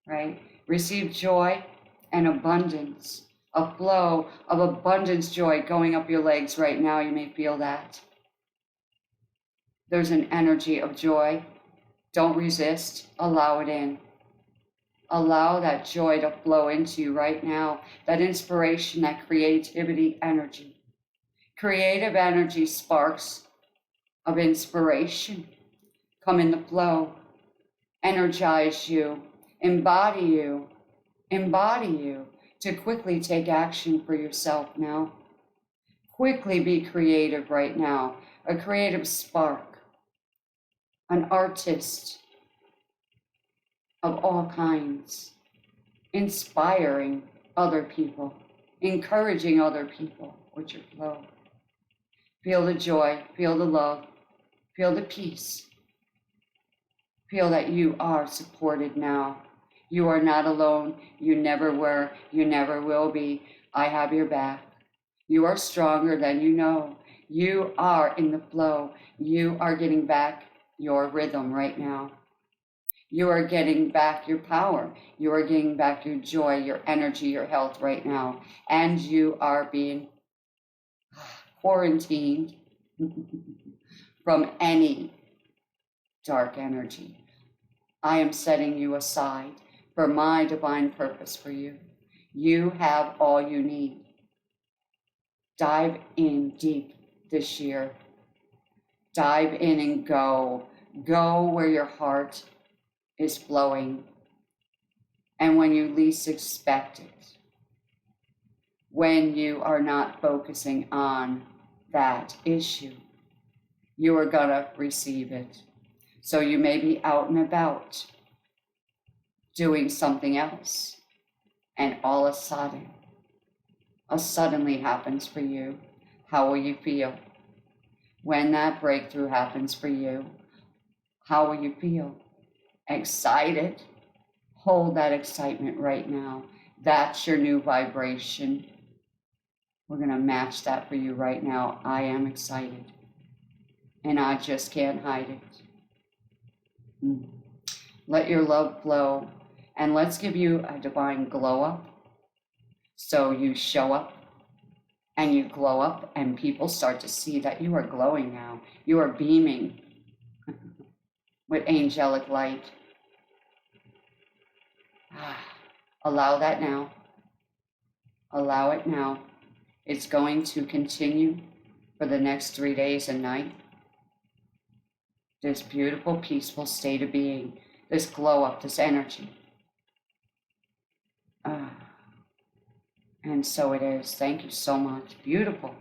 right? Receive joy and abundance a flow of abundance joy going up your legs right now. You may feel that. There's an energy of joy. Don't resist. Allow it in. Allow that joy to flow into you right now. That inspiration, that creativity energy. Creative energy sparks of inspiration come in the flow. Energize you. Embody you. Embody you to quickly take action for yourself now. Quickly be creative right now. A creative spark. An artist of all kinds, inspiring other people, encouraging other people with your flow. Feel the joy, feel the love, feel the peace. Feel that you are supported now. You are not alone. You never were. You never will be. I have your back. You are stronger than you know. You are in the flow. You are getting back your rhythm right now. You are getting back your power. You are getting back your joy, your energy, your health right now. And you are being quarantined from any dark energy. I am setting you aside for my divine purpose for you. You have all you need. Dive in deep this year. Dive in and go. Go where your heart is flowing and when you least expect it. When you are not focusing on that issue, you are gonna receive it. So you may be out and about doing something else, and all of a sudden, a suddenly happens for you. How will you feel? When that breakthrough happens for you, how will you feel? Excited? Hold that excitement right now. That's your new vibration. We're going to match that for you right now. I am excited. And I just can't hide it. Let your love flow. And let's give you a divine glow up. So you show up and you glow up and people start to see that you are glowing now. You are beaming with angelic light. Allow that now. Allow it now. It's going to continue for the next 3 days and night. This beautiful, peaceful state of being, this glow up, this energy. And so it is. Thank you so much. Beautiful.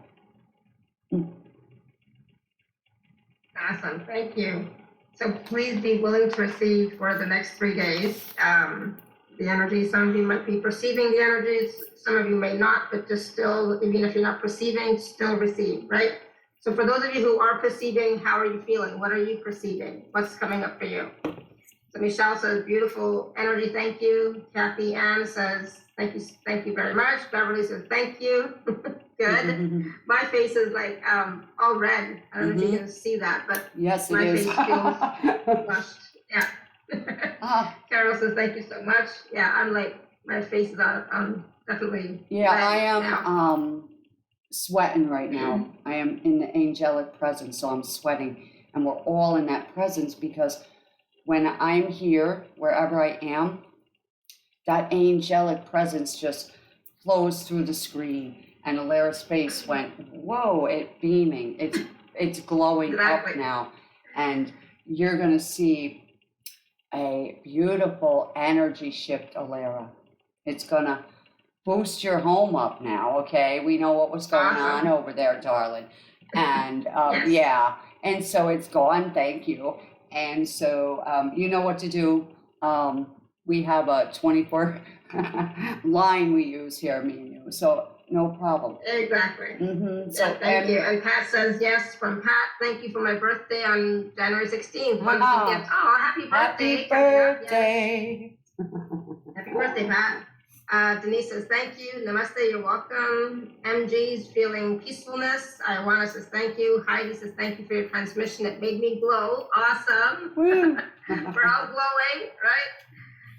Awesome. Thank you. So please be willing to receive for the next 3 days. The energy, some of you might be perceiving the energies, some of you may not, but just still, even if you're not perceiving, still receive, right? So for those of you who are perceiving, how are you feeling? What are you perceiving? What's coming up for you? So Michelle says, beautiful energy, thank you. Kathy Ann says, thank you very much. Beverly says, thank you. Good. My face is like all red. I don't know if you can see that, but yes, my it is. face feels flushed. Yeah. Carol says, thank you so much. Yeah, I'm like, my face is definitely. Yeah, red I am now. sweating right now. I am in the angelic presence, so I'm sweating. And we're all in that presence because when I'm here, wherever I am, that angelic presence just flows through the screen. And Alara's face went, whoa, it's beaming. It's glowing Exactly. up now. And you're going to see a beautiful energy shift, Alara. It's going to boost your home up now, okay? We know what was going on over there, darling. And Yes. yeah, and so it's gone, thank you. And so you know what to do. We have a 24 line we use here, me and you, so no problem. Exactly. So, Yeah, thank you. And Pat says, yes, from Pat, thank you for my birthday on January 16th. Wonderful gift. Oh, happy birthday. Happy birthday. Yes. Happy birthday, Pat. Denise says, thank you. Namaste, you're welcome. MG's feeling peacefulness. Iwana says, thank you. Heidi says, thank you for your transmission. It made me glow. Awesome. Woo. We're all glowing, right?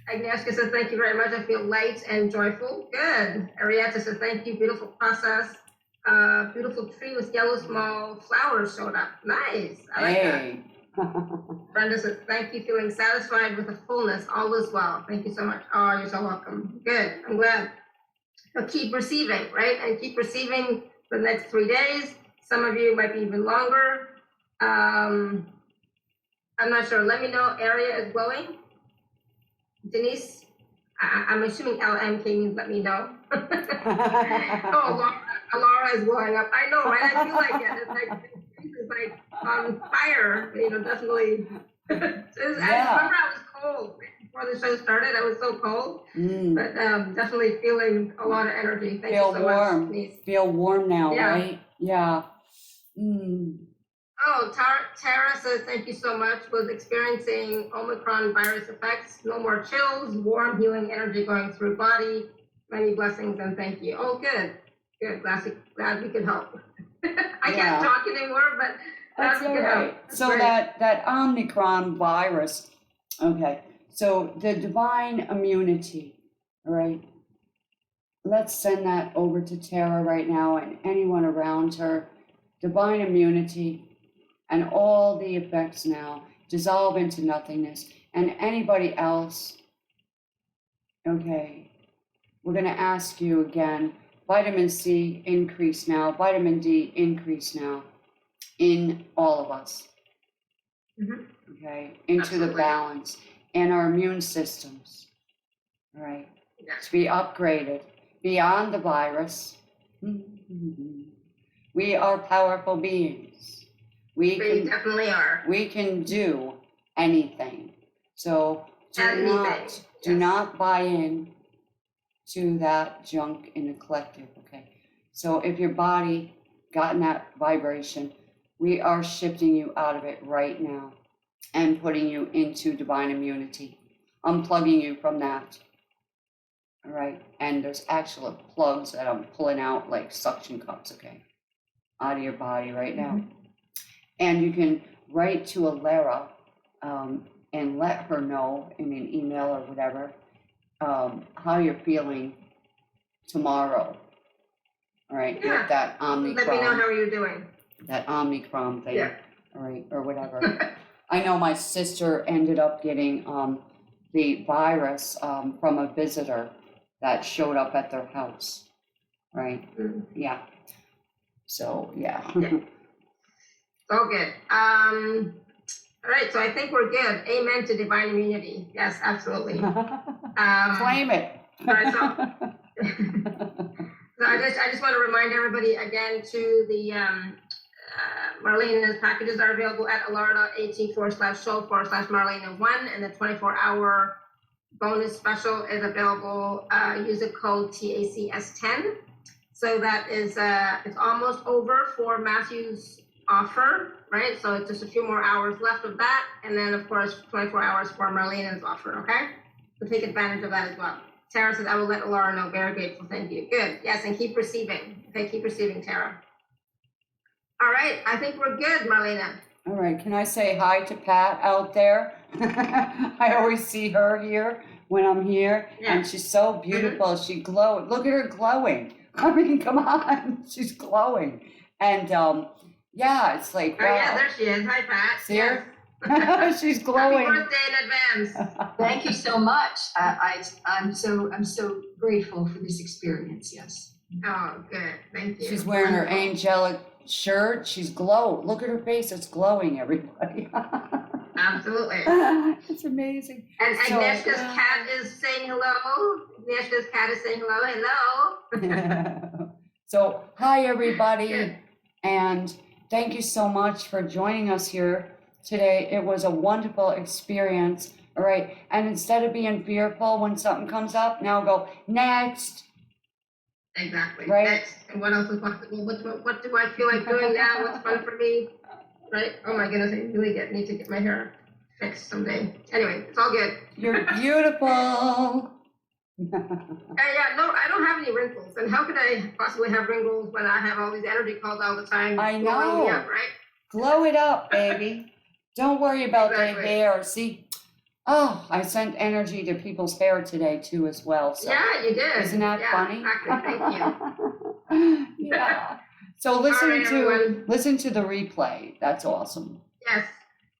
Agnieszka says, thank you very much. I feel light and joyful. Good. Arietta says, thank you. Beautiful process. Beautiful tree with yellow small flowers showed up. Nice. I like Hey. that. Brenda says, thank you. Feeling satisfied with the fullness. All is well. Thank you so much. Oh, you're so welcome. Good. I'm glad. So keep receiving, right? And keep receiving for the next 3 days. Some of you might be even longer. I'm not sure. Let me know. Area is glowing. Denise, I'm assuming LMK means let me know. Oh, Alara is blowing up. I know, right? I feel like it. It's like on fire, definitely. I remember I was cold before the show started. I was so cold, but definitely feeling a lot of energy. Thank you so warm. much, Denise. Feel warm now, Yeah. right? Yeah. Mm. Oh, Tara says, thank you so much. Was experiencing Omicron virus effects. No more chills, warm healing energy going through body. Many blessings and thank you. Oh, good. Good. Glad we could help. I can't talk anymore, but That's all right. So great. that Omicron virus, okay. So the divine immunity, all right. Let's send that over to Tara right now and anyone around her. Divine immunity. And all the effects now dissolve into nothingness. And anybody else, okay, we're going to ask you again, vitamin C increase now, vitamin D increase now in all of us, okay, into Absolutely. the balance and our immune systems, all right, to be upgraded beyond the virus. We are powerful beings. We definitely are. We can do anything. So do not buy in to that junk in the collective, okay? So if your body got in that vibration, we are shifting you out of it right now and putting you into divine immunity, unplugging you from that, all right? And there's actual plugs that I'm pulling out like suction cups, okay, out of your body right now. And you can write to Alara and let her know in an email or whatever how you're feeling tomorrow. All right, with that Omicron. Let me know how you're doing. That Omicron thing, Yeah. all right, or whatever. I know my sister ended up getting the virus from a visitor that showed up at their house, right? Yeah. So, yeah. So good. All right, so I think we're good. Amen to divine immunity. Yes, absolutely. Claim it. Right, so I just want to remind everybody again to the Marlena's packages are available at alara.at/show/Marlena1, and the 24-hour bonus special is available. Use the code TACS10. So that is it's almost over for Matthew's offer, right? So it's just a few more hours left of that, and then of course 24 hours for Marlena's offer. Okay, so take advantage of that as well. Tara says, I will let Alara know. Very grateful. Thank you. Good. Yes, and keep receiving. Okay, keep receiving, Tara. All right, I think we're good, Marlena. All right, can I say hi to Pat out there? I always see her here when I'm here, and she's so beautiful. She glows. Look at her glowing. I mean, come on, she's glowing. And yeah, it's like, wow. Oh yeah, there she is. Hi, Pat. See her? She's glowing. Happy birthday in advance. Thank you so much. I'm so grateful for this experience. Yes. Oh, good. Thank you. She's wearing her angelic shirt. She's glowing. Look at her face. It's glowing, everybody. Absolutely. It's amazing. And Agnieszka's cat is saying hello. Agnieszka's cat is saying hello. Hello. So, hi, everybody. Good. And thank you so much for joining us here today. It was a wonderful experience. All right. And instead of being fearful when something comes up, now go next. Exactly. Right. Next. And what else is possible? What do I feel like doing now? What's fun for me? Right? Oh my goodness, I really need to get my hair fixed someday. Anyway, it's all good. You're beautiful. Yeah, no, I don't have any wrinkles. And how could I possibly have wrinkles when I have all these energy calls all the time? I know. Blowing me up, right? Glow it up, baby. Don't worry about Exactly. that hair. See, Oh, I sent energy to people's hair today too as well, so. Yeah, you did. Isn't that Yeah, funny? exactly. Thank you. Yeah. So All right, everyone. listen to the replay. That's awesome. Yes.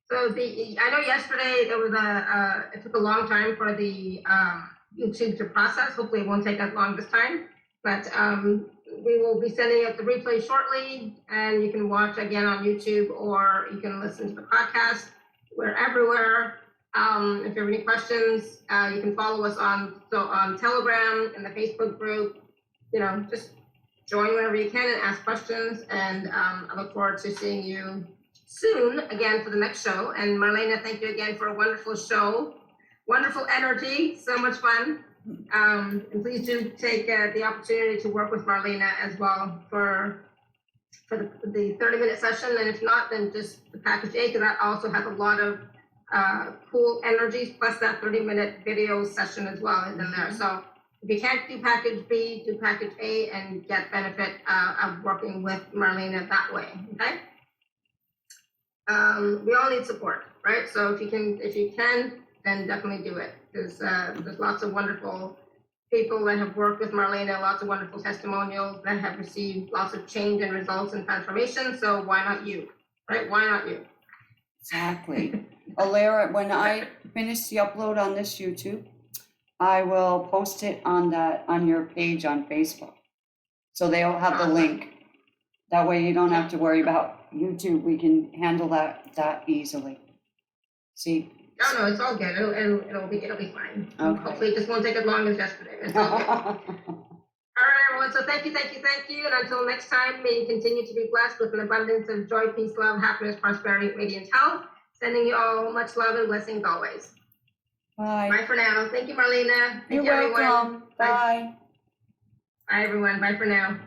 So I know yesterday there was it took a long time for the YouTube to process. Hopefully it won't take as long this time. But we will be sending out the replay shortly, and you can watch again on YouTube, or you can listen to the podcast. We're everywhere. If you have any questions, you can follow us on Telegram and the Facebook group. Just join whenever you can and ask questions. And I look forward to seeing you soon again for the next show. And Marlena, thank you again for a wonderful show, wonderful energy, so much fun. And please do take the opportunity to work with Marlena as well for the 30-minute session. And if not, then just the package A, because that also has a lot of cool energies, plus that 30-minute video session as well is in there. So if you can't do package B, do package A and get benefit of working with Marlena that way, okay? We all need support, right? So if you can, then definitely do it. There's lots of wonderful people that have worked with Marlena, lots of wonderful testimonials that have received lots of change and results and transformation. So why not you, right? Why not you? Exactly. Alara, when I finish the upload on this YouTube, I will post it on your page on Facebook. So they'll have the link. That way you don't have to worry about YouTube. We can handle that easily. See? No, it's all good. It'll be fine. Okay. Hopefully it just won't take as long as yesterday. It's all good. All right, everyone. So thank you. And until next time, may you continue to be blessed with an abundance of joy, peace, love, happiness, prosperity, radiant health. Sending you all much love and blessings always. Bye. Bye for now. Thank you, Marlena. Thank You're you, everyone. welcome. Bye. Bye, everyone. Bye for now.